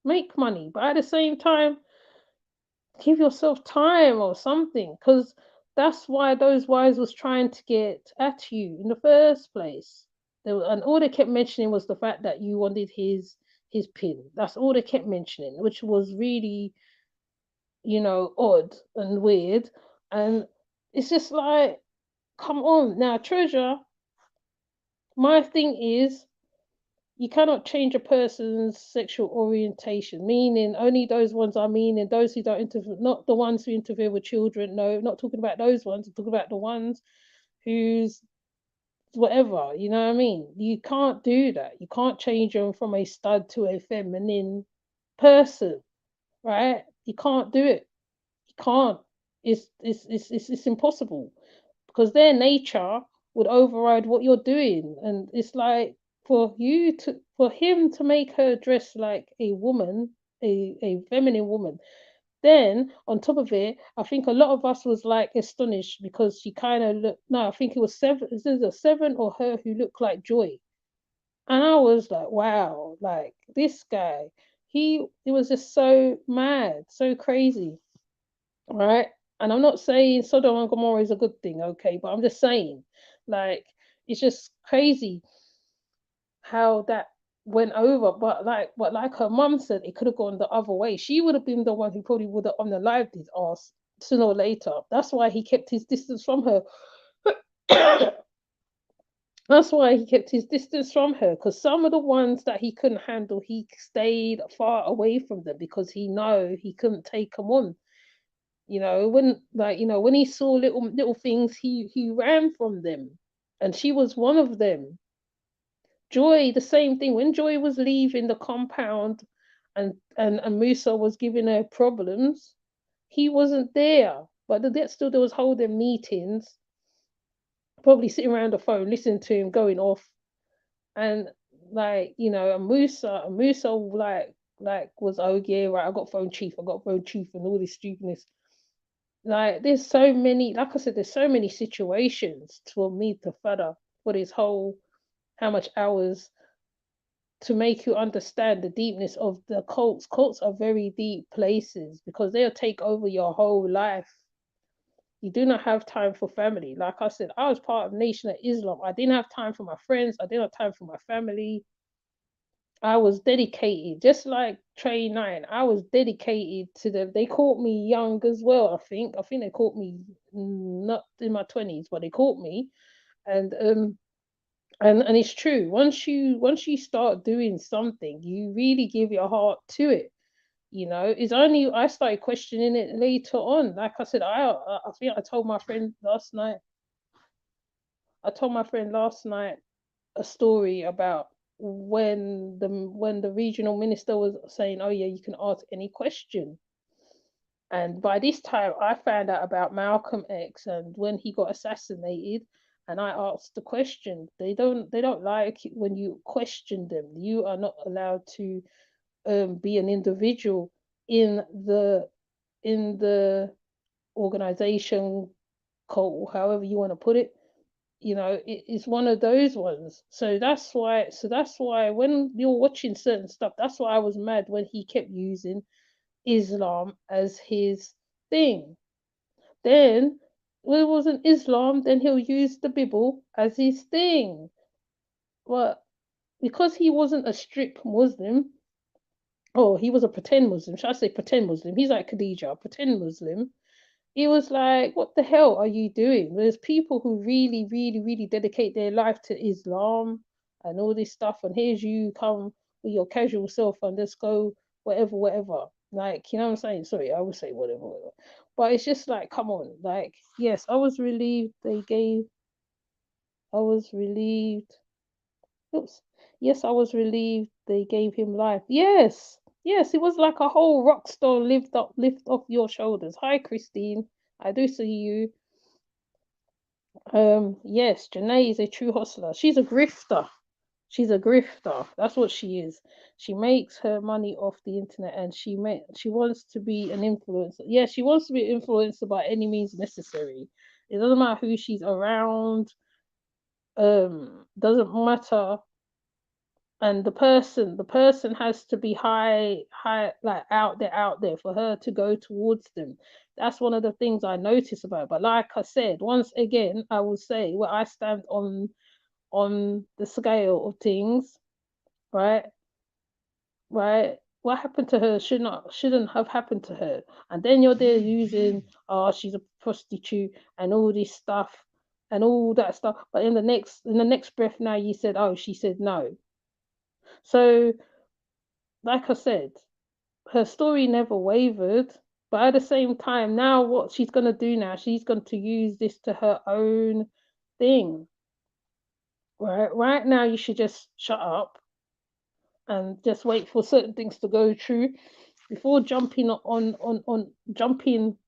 Make money. But at the same time, give yourself time or something. Because that's why those wives was trying to get at you in the first place. And all they kept mentioning was the fact that you wanted his pin. That's all they kept mentioning, which was really, odd and weird. And it's just like, come on. Now, Treasure, my thing is, you cannot change a person's sexual orientation, meaning only those ones are meaning those who don't interfere, not the ones who interfere with children. No, not talking about those ones. I'm talking about the ones who's whatever, you know what I mean? You can't do that. You can't change them from a stud to a feminine person, right? You can't do it. You can't. It's impossible, because their nature would override what you're doing. And it's like, for him to make her dress like a woman, a feminine woman, then on top of it, I think a lot of us was like astonished because she kind of looked, no, I think it was Seven, is it a Seven or her who looked like Joy? And I was like, wow, like this guy, it was just so mad, so crazy, right? And I'm not saying Sodom and Gomorrah is a good thing, okay, but I'm just saying, like, it's just crazy how that went over. But like her mum said, it could have gone the other way. She would have been the one who probably would have unalived his ass sooner or later. That's why he kept his distance from her. That's why he kept his distance from her, because some of the ones that he couldn't handle, he stayed far away from them because he know he couldn't take them on. When he saw little things, he ran from them, and she was one of them. Joy, the same thing. When Joy was leaving the compound, and Musa was giving her problems, he wasn't there. But still, there was holding meetings, probably sitting around the phone, listening to him going off, and and Musa was, oh yeah, right, I got phone chief, and all this stupidness. Like, there's so many, like I said, there's so many situations for me to further for this whole, how much hours to make you understand the deepness of the cults. Cults are very deep places because they'll take over your whole life. You do not have time for family. Like I said, I was part of Nation of Islam. I didn't have time for my friends. I didn't have time for my family. I was dedicated, just like Trey 9. I was dedicated to them. They caught me young as well, I think. I think they caught me not in my 20s, but they caught me. And it's true. Once you start doing something, you really give your heart to it. It's only I started questioning it later on. Like I said, I think I told my friend last night. I told my friend last night a story about when the regional minister was saying, oh yeah, you can ask any question. And by this time I found out about Malcolm X and when he got assassinated, and I asked the question. They don't like it when you question them. You are not allowed to be an individual in the organization, cult, however you want to put it. It's one of those ones. So that's why when you're watching certain stuff, that's why I was mad when he kept using Islam as his thing. Then when it wasn't Islam, then he'll use the Bible as his thing. But because he wasn't a strict Muslim, or he was a pretend Muslim, should I say pretend Muslim? He's like Khadija, pretend Muslim. It was like, what the hell are you doing? There's people who really, really, really dedicate their life to Islam and all this stuff, and here's you come with your casual self and just go whatever, whatever. Like, you know what I'm saying? Sorry, I would say whatever, whatever. But it's just like, come on. Like, yes, I was relieved I was relieved. Oops. Yes, I was relieved they gave him life. Yes. Yes, it was like a whole rock stone lift off your shoulders. Hi, Christine. I do see you. Yes, Janae is a true hustler. She's a grifter. She's a grifter. That's what she is. She makes her money off the internet, and she wants to be an influencer. Yeah, she wants to be an influencer by any means necessary. It doesn't matter who she's around. Doesn't matter. And the person has to be high, like out there for her to go towards them. That's one of the things I notice about it. But like I said, once again, I will say where I stand on the scale of things, right? Right? What happened to her shouldn't have happened to her. And then you're there using, oh, she's a prostitute and all this stuff and all that stuff. But in the next breath now you said, oh, she said no. So, like I said, her story never wavered. But at the same time, now what she's gonna do now, she's going to use this to her own thing. Right now you should just shut up and just wait for certain things to go through before jumping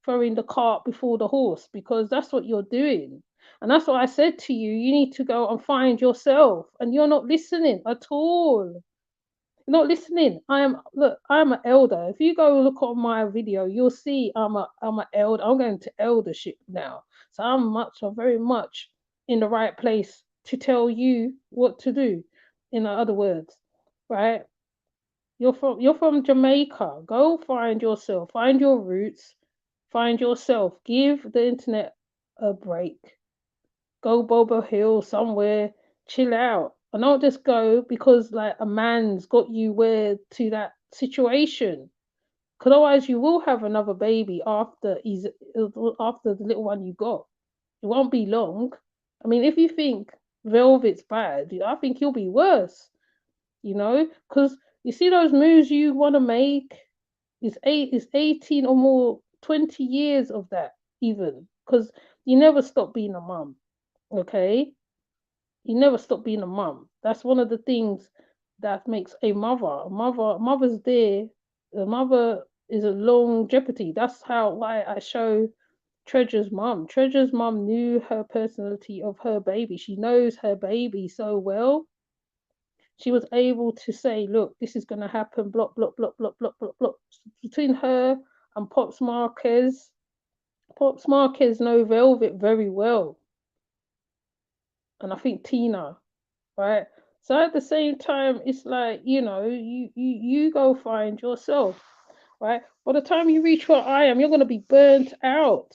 throwing the cart before the horse, because that's what you're doing. And that's what I said to you. You need to go and find yourself, and you're not listening at all. You're not listening. I'm an elder. If you go look on my video, you'll see I'm an elder. I'm going to eldership now. So I'm very much in the right place to tell you what to do. In other words, right? You're from Jamaica. Go find yourself. Find your roots. Find yourself. Give the internet a break. Go Bobo Hill somewhere. Chill out. And don't just go because like a man's got you where to that situation. Because otherwise you will have another baby after the little one you got. It won't be long. I mean, if you think Velvet's bad, I think you'll be worse. Because you see those moves you want to make. It's 18 or more, 20 years of that even. Because you never stop being a mum. Okay, you never stop being a mum. That's one of the things that makes a mother. Mother's there. The mother is a longevity. That's why I show Treasure's mum. Treasure's mum knew her personality of her baby. She knows her baby so well. She was able to say, look, this is going to happen, block, block, block, block, block, block, block. Between her and Pops Marquez know Velvet very well. And I think Tina, right? So at the same time, it's like, you go find yourself, right? By the time you reach where I am, you're going to be burnt out.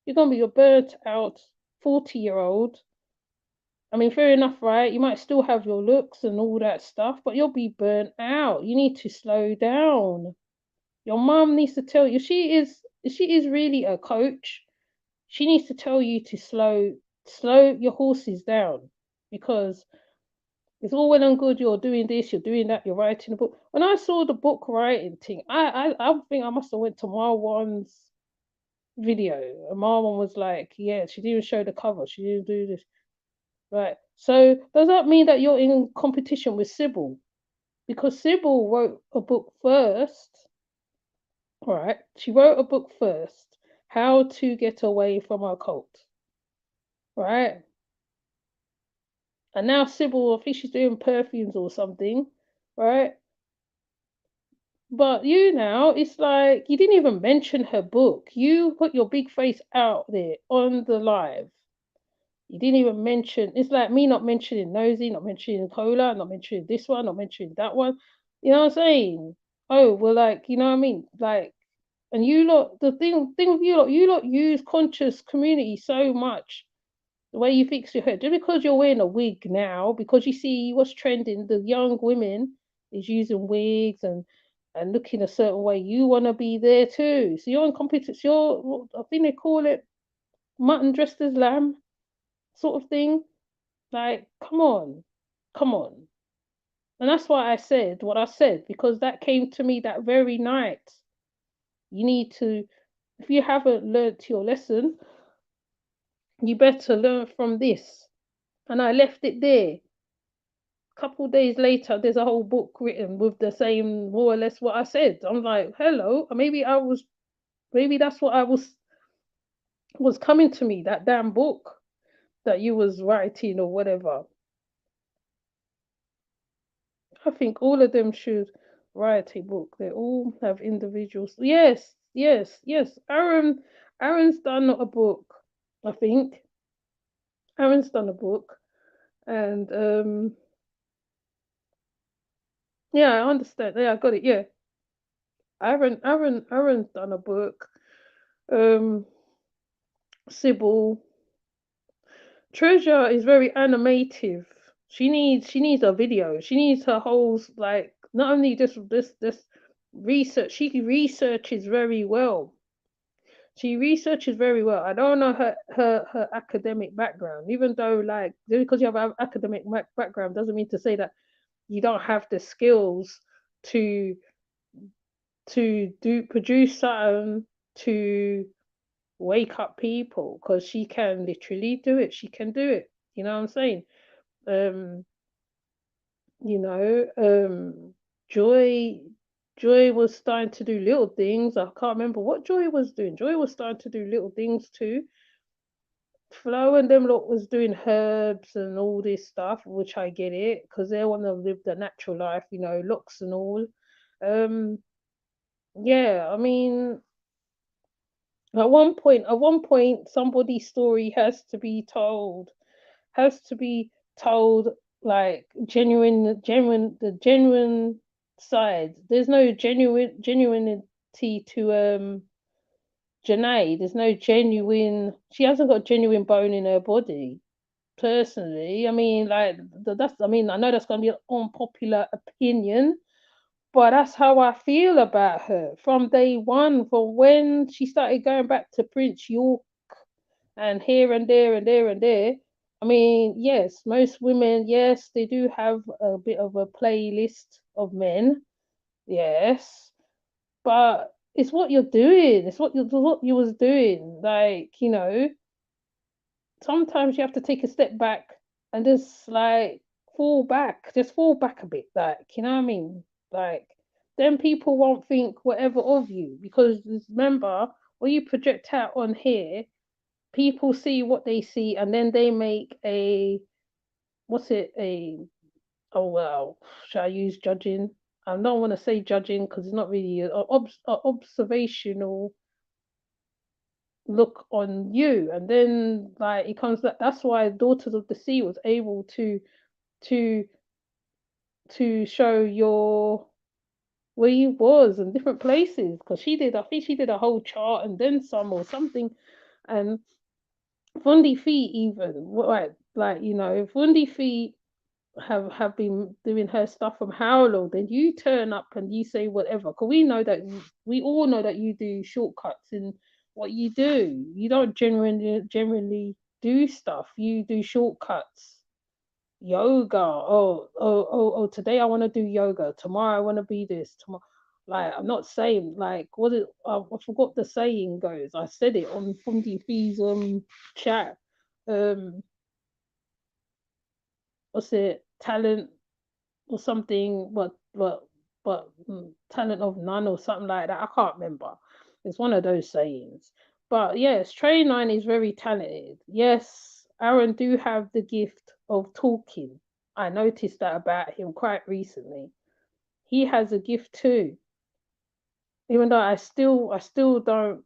You're going to be a burnt out 40-year-old. I mean, fair enough, right? You might still have your looks and all that stuff, but you'll be burnt out. You need to slow down. Your mum needs to tell you, she is really a coach. She needs to tell you to slow your horses down, because it's all well and good you're doing this, you're doing that, you're writing a book. When I saw the book writing thing, I think I must have went to Marwan's video, and Marwan was like, yeah, she didn't show the cover, she didn't do this. Right. So does that mean that you're in competition with Sybil? Because Sybil wrote a book first. Right. She wrote a book first. How to get away from a cult. Right. And now Sybil, I think she's doing perfumes or something. Right. But it's like you didn't even mention her book. You put your big face out there on the live. You didn't even mention. It's like me not mentioning Nosy, not mentioning Cola, not mentioning this one, not mentioning that one. You know what I'm saying? Oh, well, like, you know what I mean? Like, and you lot, the thing with you lot use conscious community so much. The way you fix your hair, just because you're wearing a wig now, because you see what's trending, the young women is using wigs and looking a certain way. You want to be there too. So you're in competition. I think they call it mutton dressed as lamb sort of thing. Like, come on. And that's why I said what I said, because that came to me that very night. You need to, if you haven't learnt your lesson, you better learn from this. And I left it there. A couple of days later, there's a whole book written with the same, more or less, what I said. I'm like, hello. Maybe that's what I was coming to me, that damn book that you was writing or whatever. I think all of them should write a book. They all have individuals. Yes, yes, yes. Aaron's done a book. I think Aaron's done a book, and yeah, I understand. Yeah, I got it. Yeah, Aaron's done a book. Um, Sybil Treasure is very animative. She needs a video. She needs her whole, like, not only this research. She researches very well. She researches very well. I don't know her academic background, even though, like, just because you have an academic background doesn't mean to say that you don't have the skills to do produce something to wake up people, because she can literally do it. She can do it. You know what I'm saying? Um, you know, Joy Joy was starting to do little things. I can't remember what Joy was doing. Joy was starting to do little things too. Flo and them lot was doing herbs and all this stuff, which I get it, because they want to live the natural life, looks and all. Um, yeah, I mean, at one point, somebody's story has to be told, like, the genuine side. There's no genuinity to Janae. There's no genuine. She hasn't got genuine bone in her body. Personally, I mean, like, that's. I mean, I know that's gonna be an unpopular opinion, but that's how I feel about her from day one. From when she started going back to Prince York and here and there and there and there. I mean, yes, most women, yes, they do have a bit of a playlist of men, yes, but it's what you're doing. It's what you was doing. Like, sometimes you have to take a step back and just, like, fall back a bit, like, you know what I mean? Like, then people won't think whatever of you, because remember, when you project out on here, people see what they see, and then they make a, what's it, a, oh well, should I use judging? I don't want to say judging because it's not really a observational look on you, and then, like, it comes that that's why Daughters of the Sea was able to show your where you was in different places, because I think she did a whole chart and then some or something. And Fundy Feet, even, like, Fundy Feet have been doing her stuff from how long? Then you turn up and you say whatever, because we all know that you do shortcuts in what you do. You don't generally do stuff. You do shortcuts. Yoga. Oh, today I want to do yoga. Tomorrow I want to be this. Tomorrow, like, I'm not saying, like, what it. I forgot the saying goes. I said it on Fundy Fee's chat. Um, what's it? Talent or something, but talent of none or something like that. I can't remember. It's one of those sayings. But yes, Trey Nine is very talented. Yes, Aaron do have the gift of talking. I noticed that about him quite recently. He has a gift too. Even though I still don't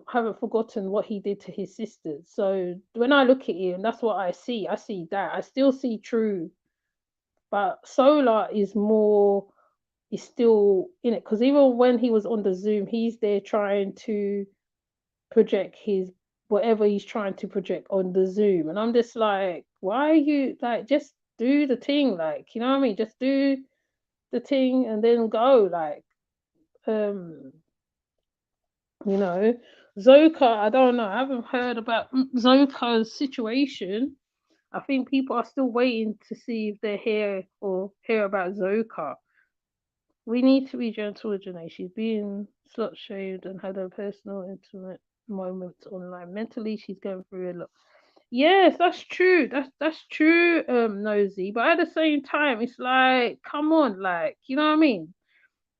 haven't forgotten what he did to his sisters. So when I look at him, that's what I see. I see that. I still see True, but Solar is still in it, because even when he was on the Zoom, he's there trying to project his whatever he's trying to project on the Zoom, and I'm just like, why are you, like, just do the thing, like, you know what I mean? Just do the thing and then go, like, um, you know, Zoka. I don't know. I haven't heard about Zoka's situation. I think people are still waiting to see if they hear about Zoka. We need to be gentle with Janae. She's being slut shamed and had a personal, intimate moment online. Mentally, she's going through a lot. Yes, that's true. That's true, Nosy. But at the same time, it's like, come on, like, you know what I mean?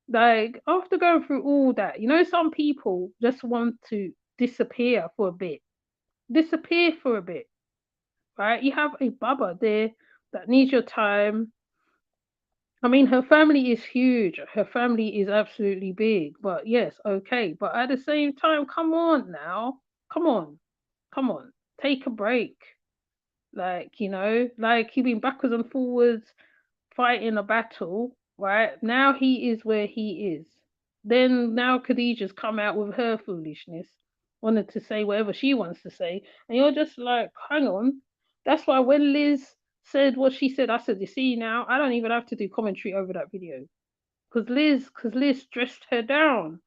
Like, after going through all that, some people just want to disappear for a bit. Disappear for a bit, right? You have a baba there that needs your time. I mean, her family is huge. Her family is absolutely big. But yes, okay. But at the same time, come on now. Come on. Come on. Take a break. Like, like you've been backwards and forwards fighting a battle, right? Now he is where he is. Then now Khadijah's come out with her foolishness, wanted to say whatever she wants to say, and you're just like, hang on. That's why when Liz said what she said, I said, you see now, I don't even have to do commentary over that video because Liz stressed her down.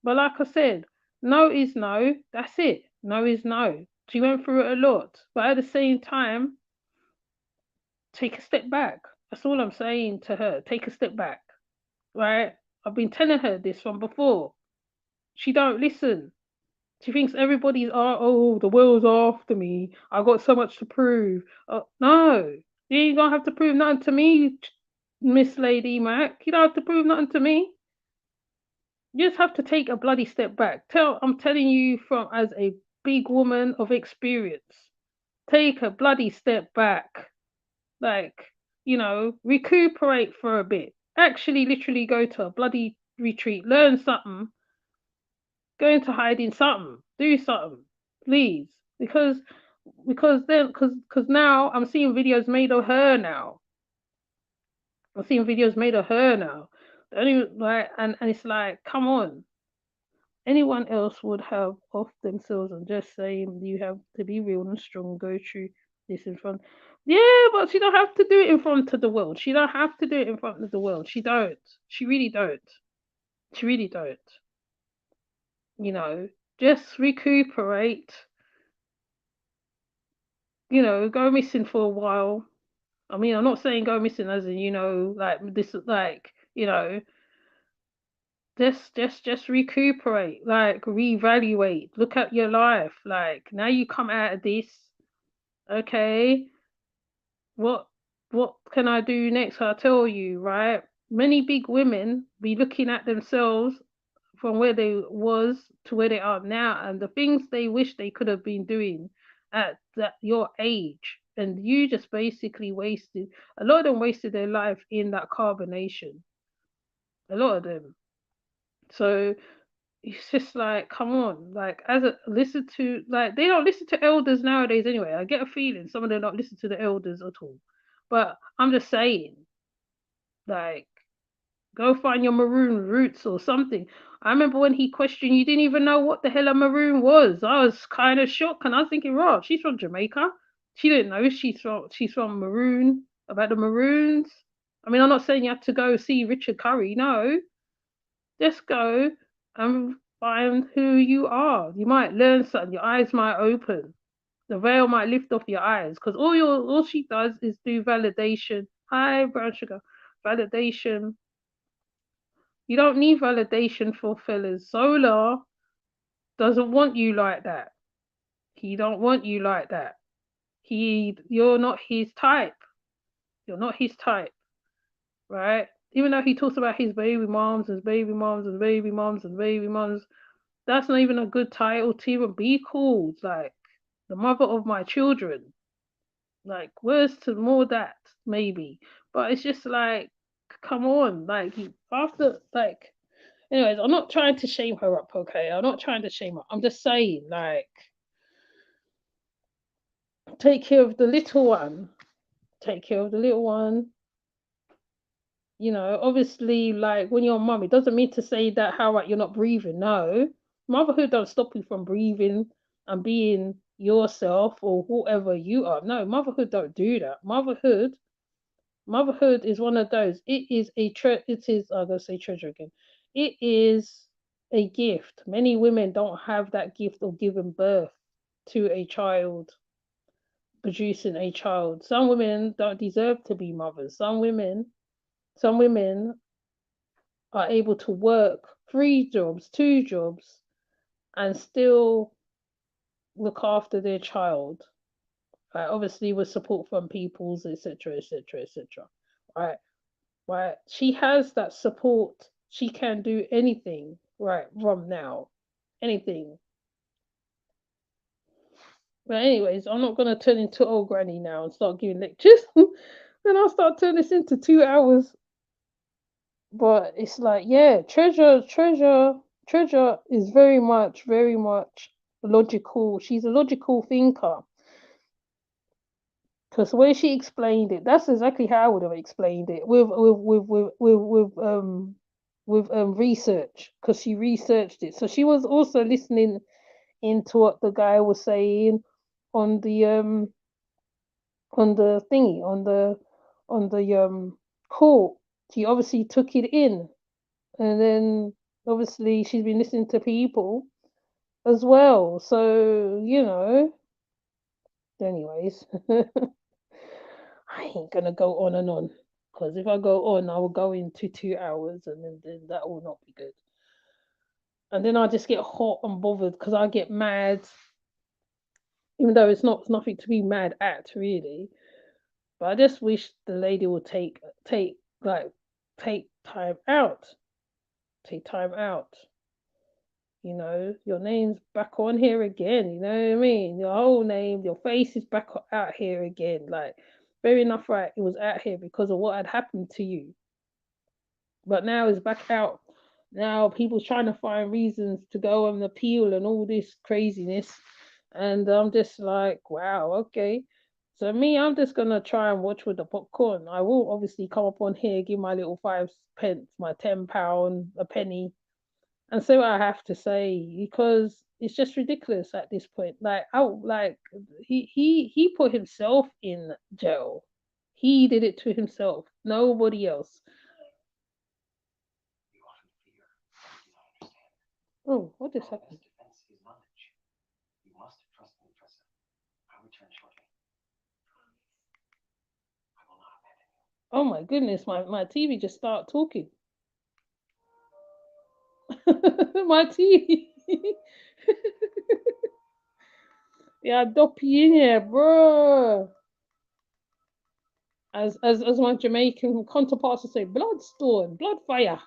But like I said, no is no. That's it. No is no. She went through it a lot, but at the same time, take a step back. That's all I'm saying to her. Take a step back, right? I've been telling her this from before. She don't listen. She thinks everybody's the world's after me. I got so much to prove. No, you ain't gonna have to prove nothing to me, Miss Lady Mac. You don't have to prove nothing to me. You just have to take a bloody step back. I'm telling you from as a big woman of experience. Take a bloody step back. Like, recuperate for a bit. Actually, literally go to a bloody retreat, learn something, go into hiding something, do something, please. Because now I'm seeing videos made of her now. I'm seeing videos made of her now. And it's like, come on. Anyone else would have off themselves and just saying you have to be real and strong, go through this in front. Yeah, but she don't have to do it in front of the world. She don't have to do it in front of the world. She don't. She really don't. She really don't. Just recuperate. Go missing for a while. I mean, I'm not saying go missing as in, like this, like, just recuperate, like reevaluate, look at your life. Like now you come out of this, okay, what can I do next? I'll tell you, right? Many big women be looking at themselves from where they was to where they are now and the things they wish they could have been doing at your age, and you just basically wasted a lot of them wasted their life in that carbonation, a lot of them. So it's just like, come on, like listen to, like, they don't listen to elders nowadays anyway. I get a feeling some of them don't listen to the elders at all. But I'm just saying, like, go find your maroon roots or something. I remember when he questioned, you didn't even know what the hell a maroon was. I was kind of shocked, and I was thinking, right, she's from Jamaica. She didn't know she's from Maroon, about the Maroons. I mean, I'm not saying you have to go see Richard Curry, no. Just go and find who you are. You might learn something. Your eyes might open. The veil might lift off your eyes because all she does is do validation. Hi, brown sugar. Validation. You don't need validation for fellas. Solar doesn't want you like that. He don't want you like that. You're not his type. You're not his type, right? Even though he talks about his baby moms and baby moms and baby moms and baby moms, that's not even a good title to even be called. Like, the mother of my children. Like, words to more that, maybe. But it's just like, come on. Like, after, like, anyways, I'm not trying to shame her up, okay? I'm not trying to shame her. I'm just saying, like, take care of the little one. Take care of the little one. Obviously, like, when you're a mum, it doesn't mean to say that how you're not breathing. No, motherhood don't stop you from breathing and being yourself or whoever you are. No, motherhood don't do that. Motherhood is one of those. It is I'm gonna say treasure again. It is a gift. Many women don't have that gift of giving birth to a child, producing a child. Some women don't deserve to be mothers. Some women are able to work 3 jobs, 2 jobs, and still look after their child. Right? Obviously, with support from peoples, etc., etc., etc. Right? Right? She has that support. She can do anything. Right? From now, anything. But anyways, I'm not gonna turn into old granny now and start giving lectures. Then I'll start turning this into 2 hours. But it's like, yeah, treasure is very much logical. She's a logical thinker. Because the way she explained it, that's exactly how I would have explained it with research, because she researched it. So she was also listening into what the guy was saying on the thingy on the call. She obviously took it in, and then obviously she's been listening to people as well. So anyways. I ain't gonna go on and on, because if I go on, I will go into 2 hours, and then that will not be good. And then I just get hot and bothered because I get mad, even though it's nothing to be mad at really. But I just wish the lady would take time out, take time out. Your name's back on here again. You know what I mean? Your whole name, your face is back out here again. Like, fair enough, right? It was out here because of what had happened to you. But now it's back out. Now people's trying to find reasons to go and appeal and all this craziness. And I'm just like, wow, okay. So me, I'm just gonna try and watch with the popcorn. I will obviously come up on here, give my little 5 pence, my £10, a penny, and say what I have to say, because it's just ridiculous at this point. He put himself in jail. He did it to himself. Nobody else. Oh, what just happened? Oh my goodness, my TV just started talking. My TV. Yeah, dopey in here, bro. As my Jamaican counterparts would say, bloodstorm, blood fire.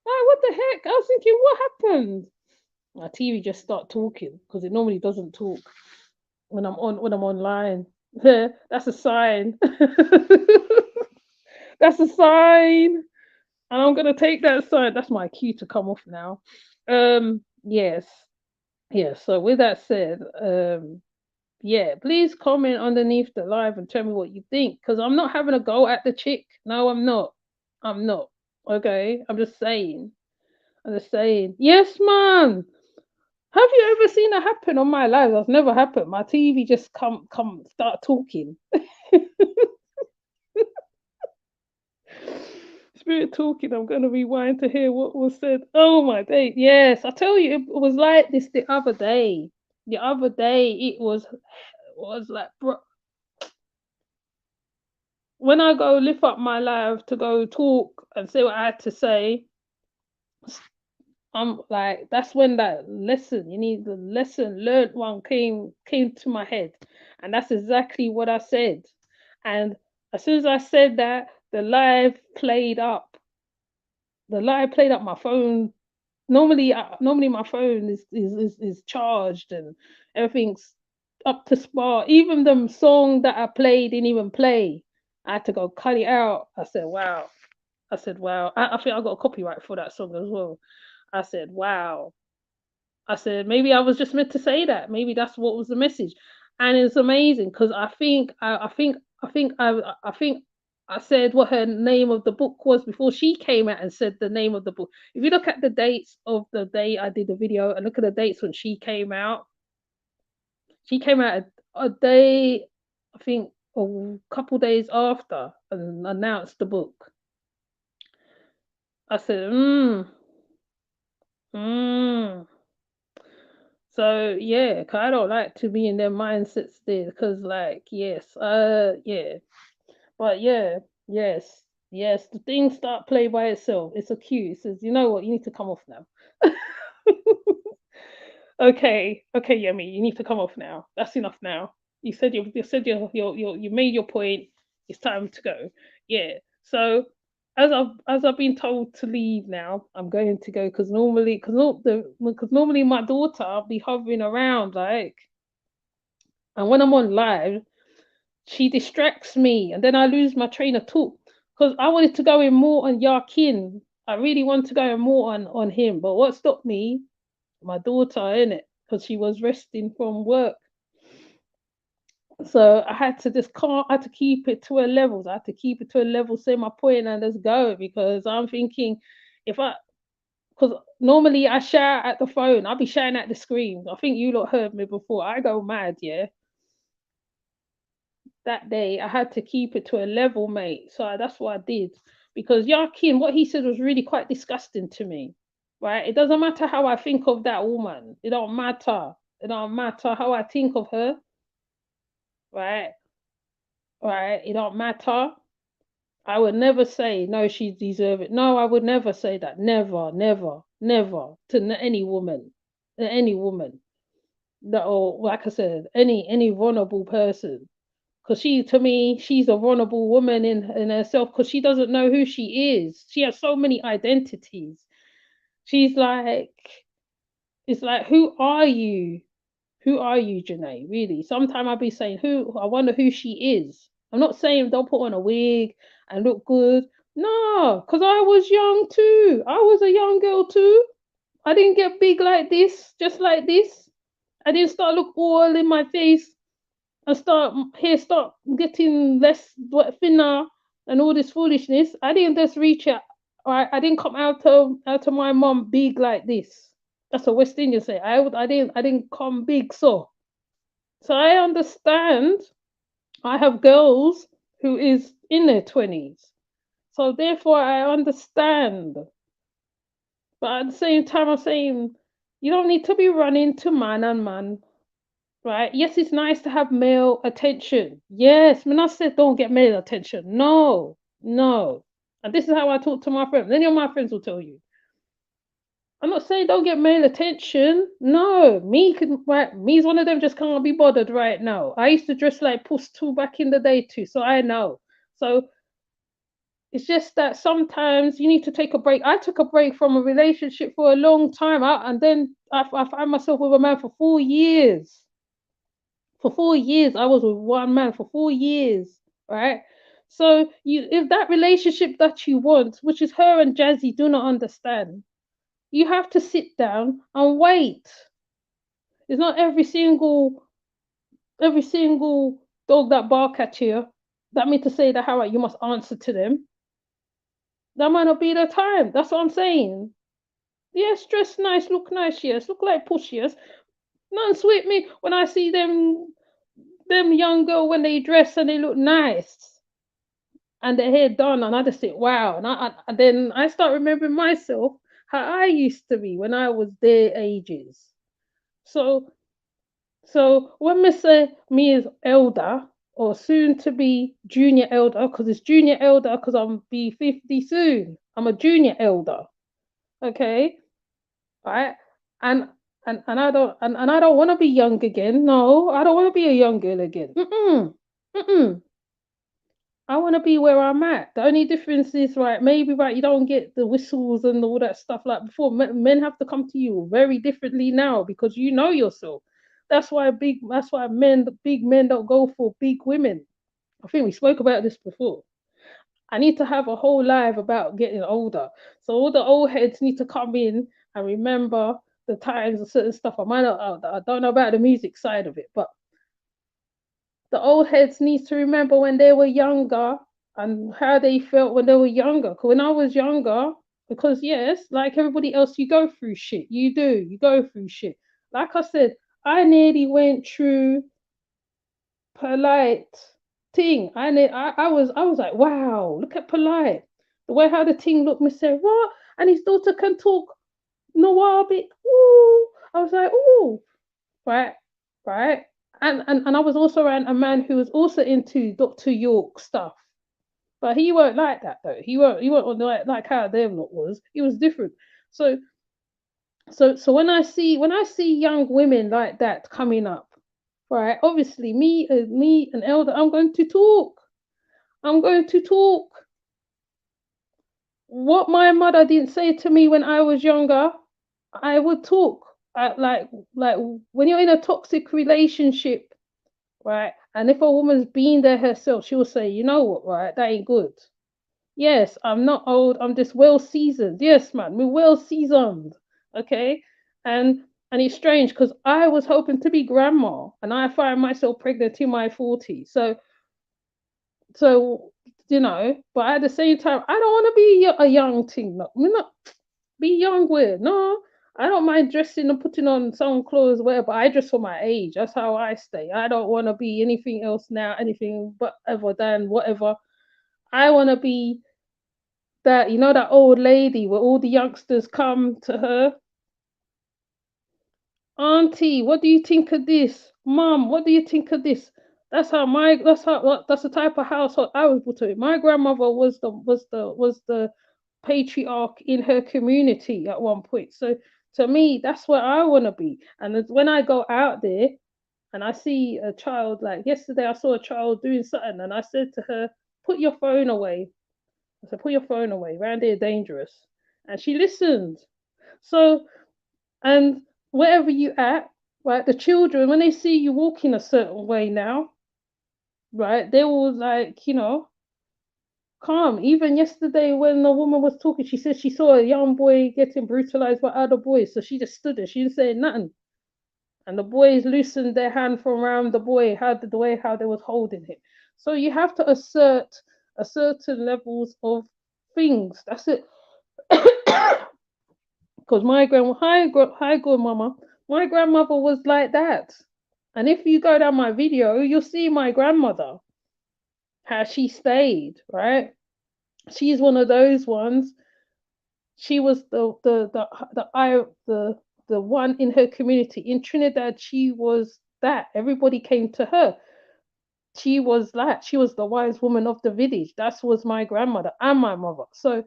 Ah, what the heck? I was thinking, what happened? My TV just started talking because it normally doesn't talk when I'm online. That's a sign. That's a sign. And I'm gonna take that sign. That's my cue to come off now. Yes. Yes. So with that said, yeah, please comment underneath the live and tell me what you think. Because I'm not having a go at the chick. No, I'm not. I'm not. Okay. I'm just saying. I'm just saying. Yes, man. Have you ever seen that happen on my live? That's never happened. My TV just come start talking. Spirit talking. I'm gonna rewind to hear what was said. Oh my day. Yes, I tell you, it was like this the other day. The other day it was like, bro, when I go lift up my live to go talk and say what I had to say, I'm like, that's when that lesson, you need the lesson learned one came to my head. And that's exactly what I said. And as soon as I said that, the live played up. The live played up my phone. Normally my phone is charged and everything's up to spar. Even the song that I played didn't even play. I had to go cut it out. I said, wow. I think I got a copyright for that song as well. I said, wow. I said, maybe I was just meant to say that. Maybe that's what was the message. And it's amazing because I think I said what her name of the book was before she came out and said the name of the book. If you look at the dates of the day I did the video and look at the dates when she came out a day, I think a couple days after, and announced the book. I said, mm. So yeah, 'cause I don't like to be in their mindsets there, because like, yes, yeah, but yeah, yes, the things start play by itself. It's a cue. It says, you know what, you need to come off now. Okay, Yemi, you need to come off now. That's enough now. You made your point. It's time to go. Yeah. So as I've been told to leave now, I'm going to go because normally my daughter be hovering around like, And when I'm on live, she distracts me, and then I lose my train of thought because I wanted to go in more on Yakin. I really wanted to go in more on him, but what stopped me? My daughter, innit? Because she was resting from work. So I had to just I had to keep it to a level. I had to keep it to a level, say my point, and just go because I'm thinking because normally I shout at the phone, I'll be shouting at the screen. I think you lot heard me before. I go mad, yeah. That day I had to keep it to a level, mate. So that's what I did. Because Yakin, what he said was really quite disgusting to me. Right? It doesn't matter how I think of that woman. It don't matter. It don't matter how I think of her. Right? Right? It don't matter. I would never say no, she deserves it. No, I would never say that. Never, never, never to any woman, any woman. That, or like I said, any vulnerable person. Because she, to me, she's a vulnerable woman in herself because she doesn't know who she is. She has so many identities. She's like, it's like, who are you? Who are you, Janae? Really? Sometimes I'll be saying, I wonder who she is. I'm not saying don't put on a wig and look good. No, because I was young too. I was a young girl too. I didn't get big like this, just like this. I didn't start look all in my face and start getting less thinner and all this foolishness. I didn't just reach out. I didn't come out of my mom big like this. That's what West Indians say. I didn't come big so I understand. I have girls who is in their 20s. So therefore I understand. But at the same time I'm saying you don't need to be running to man and man. Right? Yes, it's nice to have male attention. Yes, when I said don't get male attention. No, no. And this is how I talk to my friends. Any of my friends will tell you. I'm not saying don't get male attention. No, me's one of them just can't be bothered right now. I used to dress like puss too back in the day too, so I know. So it's just that sometimes you need to take a break. I took a break from a relationship for a long time, and then I found myself with a man for 4 years. For 4 years, I was with one man for 4 years, right? So if that relationship that you want, which is her and Jazzy, do not understand, you have to sit down and wait. It's not every single dog that bark at you. That means to say that how you must answer to them. That might not be the time. That's what I'm saying. Yes, dress nice, look nice, yes, look like push, yes. None sweet me when I see them young girl when they dress and they look nice and their hair done, and I just think, wow. And then I start remembering myself how I used to be when I was their ages. So when we say me as elder or soon to be junior elder, because it's junior elder because I'm be 50 soon. I'm a junior elder. Okay? Right? And I don't want to be young again. No, I don't want to be a young girl again. I want to be where I'm at. The only difference is, right, maybe, right, you don't get the whistles and all that stuff like before. Men have to come to you very differently now because you know yourself. That's why big men don't go for big women. I think we spoke about this before. I need to have a whole live about getting older. So all the old heads need to come in and remember the times and certain stuff. I don't know about the music side of it, but the old heads need to remember when they were younger and how they felt when they were younger. Because when I was younger, because yes, like everybody else, you go through shit. You go through shit. Like I said, I nearly went through polite thing. I was like, wow, look at polite. The way how the thing looked, me say, what? And his daughter can talk Nawabi. Ooh. I was like, ooh, right, right. And I was also around a man who was also into Dr. York stuff. But he weren't like that though. He weren't on like how them lot was. He was different. So when I see young women like that coming up, right? Obviously, me an elder, I'm going to talk. I'm going to talk. What my mother didn't say to me when I was younger, I would talk. Like when you're in a toxic relationship, right? And if a woman's been there herself, she will say, you know what, right? That ain't good. Yes, I'm not old. I'm just well seasoned. Yes, man, we're well seasoned. Okay, and it's strange because I was hoping to be grandma, and I find myself pregnant in my 40s. So but at the same time, I don't want to be a young thing. No, I'm not be young with. No, I don't mind dressing and putting on some clothes, whatever. I dress for my age. That's how I stay. I don't want to be anything else now, anything but other than whatever. I want to be that, that old lady where all the youngsters come to her. Auntie, what do you think of this? Mom, what do you think of this? That's the type of household I was put in. My grandmother was the patriarch in her community at one point. So to me, that's where I want to be. And when I go out there and I see a child, like yesterday, I saw a child doing something, and I said to her, "Put your phone away." I said, "Put your phone away. Round here, dangerous." And she listened. So, and wherever you at, right, the children, when they see you walking a certain way now, right, they will calm. Even yesterday when the woman was talking, she said she saw a young boy getting brutalized by other boys. So she just stood there. She didn't say nothing. And the boys loosened their hand from around the boy, the way how they was holding him. So you have to assert a certain levels of things. That's it. Because my grandmama, my grandmother was like that. And if you go down my video, you'll see my grandmother, how she stayed, right? She's one of those ones. She was the one in her community in Trinidad. She was that. Everybody came to her. She was that. She was the wise woman of the village. That was my grandmother and my mother. So,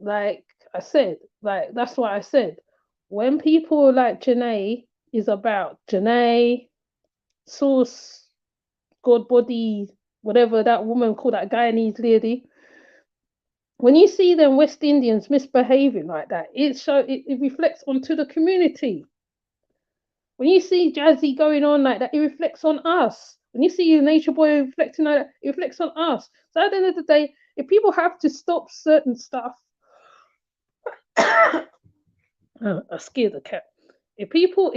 like I said, that's what I said. When people like Janae is about Janae, Source, God Body, whatever that woman called that Guyanese lady, when you see them West Indians misbehaving like that, it reflects onto the community. When you see Jazzy going on like that, it reflects on us. When you see Nature Boy reflecting like that, it reflects on us. So at the end of the day, if people have to stop certain stuff, I scared the cat. If people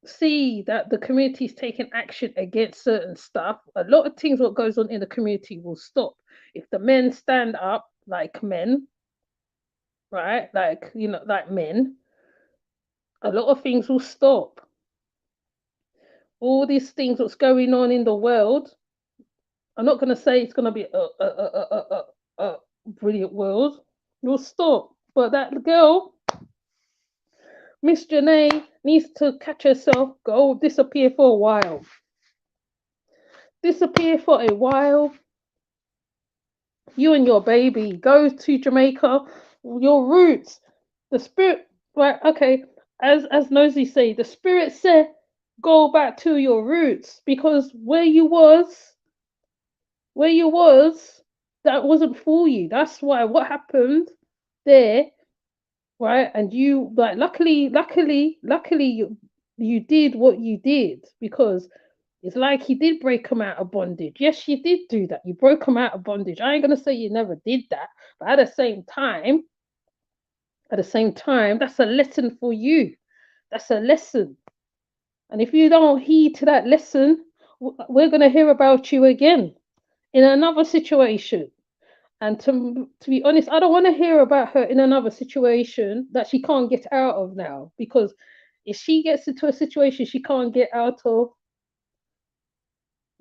see that the community is taking action against certain stuff, a lot of things what goes on in the community will stop. If the men stand up like men, right? Like men, a lot of things will stop. All these things what's going on in the world, I'm not going to say it's going to be a brilliant world. Will stop. But that girl, Miss Janae, needs to catch herself, go disappear for a while. Disappear for a while. You and your baby go to Jamaica. Your roots, the spirit. Right? Okay. As Nosy say, the spirit said, go back to your roots because where you was, that wasn't for you. That's why what happened there, right? And you luckily you did what you did because it's like he did break him out of bondage. Yes, you did do that. You broke him out of bondage. I ain't gonna say you never did that, but at the same time, that's a lesson for you. That's a lesson. And if you don't heed to that lesson, we're gonna hear about you again in another situation. And to be honest, I don't want to hear about her in another situation that she can't get out of now. Because if she gets into a situation she can't get out of,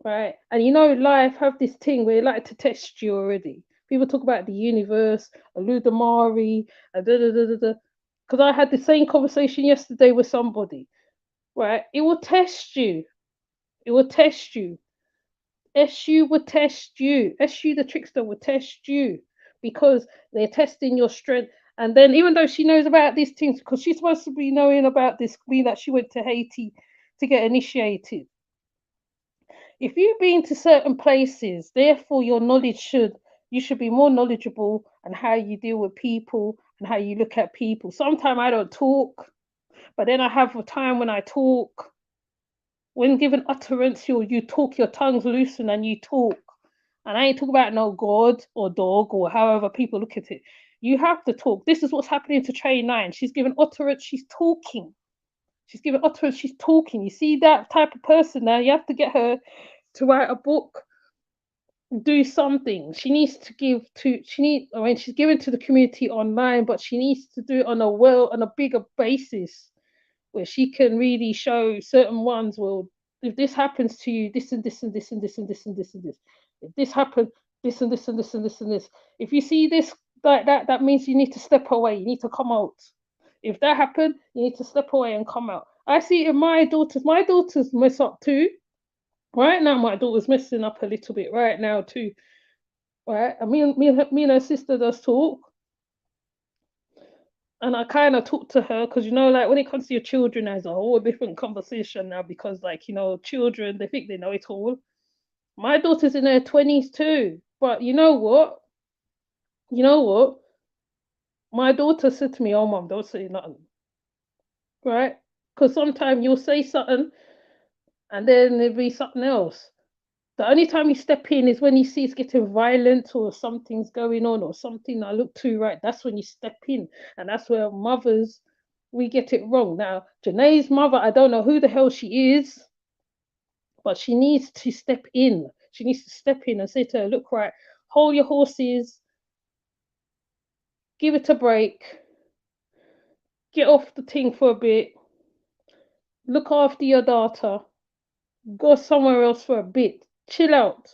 right? And life have this thing where it like to test you already. People talk about the universe, Ludamari, and da da da da da. Because I had the same conversation yesterday with somebody, right? It will test you. It will test you. SU will test you. SU the trickster will test you because they're testing your strength. And then even though she knows about these things, because she's supposed to be knowing about this, being that she went to Haiti to get initiated. If you've been to certain places, therefore you should be more knowledgeable on how you deal with people and how you look at people. Sometimes I don't talk, but then I have a time when I talk, when given utterance, you talk, your tongue's loosened and you talk. And I ain't talking about no God or dog or however people look at it. You have to talk. This is what's happening to Trey 9. She's given utterance, she's talking. She's given utterance, she's talking. You see that type of person now, you have to get her to write a book, do something. She needs to she's given to the community online, but she needs to do it on a bigger basis where she can really show certain ones, well, if this happens to you, this and this and this and this and this and this and this. If this happened, this and this and this and this and this. If you see this like that, that means you need to step away. You need to come out. If that happened, you need to step away and come out. I see it in my daughters. My daughters mess up too. Right now, my daughter's messing up a little bit right now too. Right, and me and her sister does talk, and I kind of talk to her because like when it comes to your children, there's a whole different conversation now because children, they think they know it all. My daughter's in her 20s too, but you know what? My daughter said to me, "Oh, mom, don't say nothing," right? Because sometimes you'll say something, and then it'll be something else. The only time you step in is when you see it's getting violent or something's going on or something I look too right. That's when you step in. And that's where mothers, we get it wrong. Now, Janae's mother, I don't know who the hell she is, but she needs to step in. She needs to step in and say to her, look, right, hold your horses, give it a break, get off the thing for a bit, look after your daughter, go somewhere else for a bit, chill out.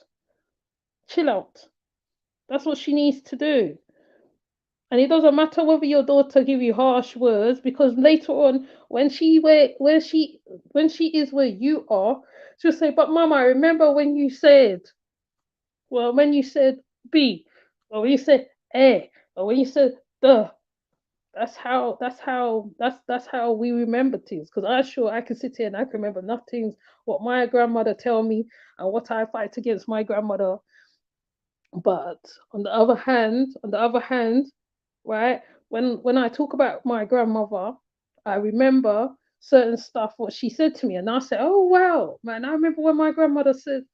That's what she needs to do. And it doesn't matter whether your daughter give you harsh words, because later on, when she is where you are, she'll say, "But Mama, I remember when you said B, or when you said A, or when you said the." That's how we remember things. Because I can sit here and I can remember nothing what my grandmother tell me and what I fight against my grandmother. But on the other hand, right, when I talk about my grandmother, I remember certain stuff what she said to me, and I say, "Oh wow, man, I remember when my grandmother said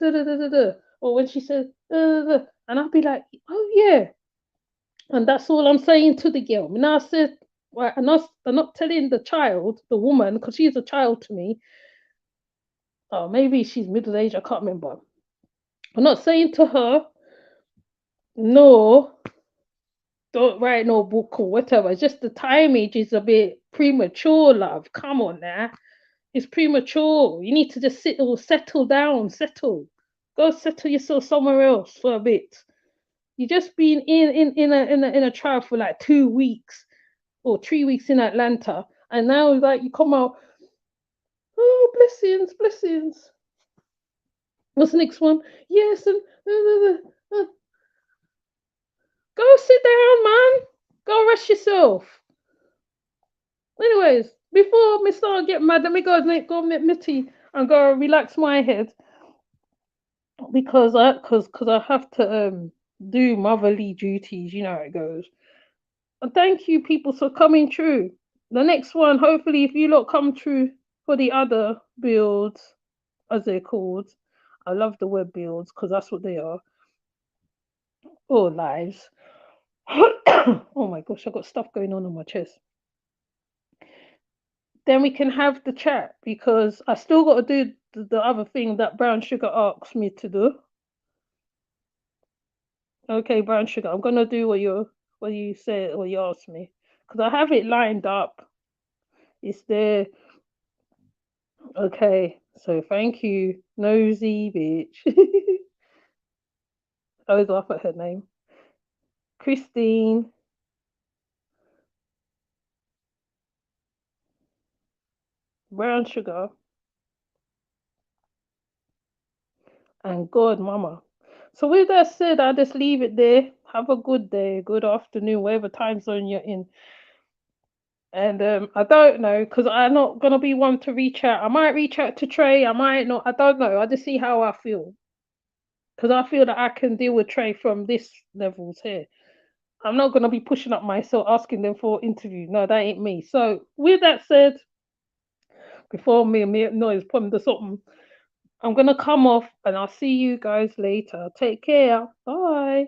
da da da da da," or when she said da da da, and I'll be like, "Oh yeah," and that's all I'm saying to the girl. And I said, well, I'm not telling the child, the woman, because she's a child to me. Oh, maybe she's middle aged. I can't remember. I'm not saying to her, no, don't write no book or whatever. It's just the timing is a bit premature, love. Come on now. It's premature. You need to just settle down, settle. Go settle yourself somewhere else for a bit. You just been in a trial for like 2 weeks or 3 weeks in Atlanta, and now like you come out, oh blessings. What's the next one? Yes, and go sit down, man. Go rest yourself. Anyways, before me start getting mad, let me go Mitty and go relax my head because I have to do motherly duties. You know how it goes. And thank you, people, for coming through. The next one, hopefully, if you lot come through for the other builds, as they're called. I love the word builds because that's what they are. Or lives. Oh my gosh, I've got stuff going on my chest. Then we can have the chat because I still got to do the other thing that Brown Sugar asked me to do. Okay, Brown Sugar, I'm gonna do what you said, what you asked me, because I have it lined up. It's there. Okay, so thank you, nosy bitch. I always laugh at her name. Christine. Brown Sugar. And God, Mama. So with that said, I'll just leave it there. Have a good day, good afternoon, whatever time zone you're in. And I don't know, because I'm not gonna be one to reach out. I might reach out to Trey, I might not. I don't know. I just see how I feel. Because I feel that I can deal with Trey from this levels here. I'm not gonna be pushing up myself, asking them for interview. No, that ain't me. So with that said, before me and me noise put the something. I'm gonna come off and I'll see you guys later. Take care. Bye.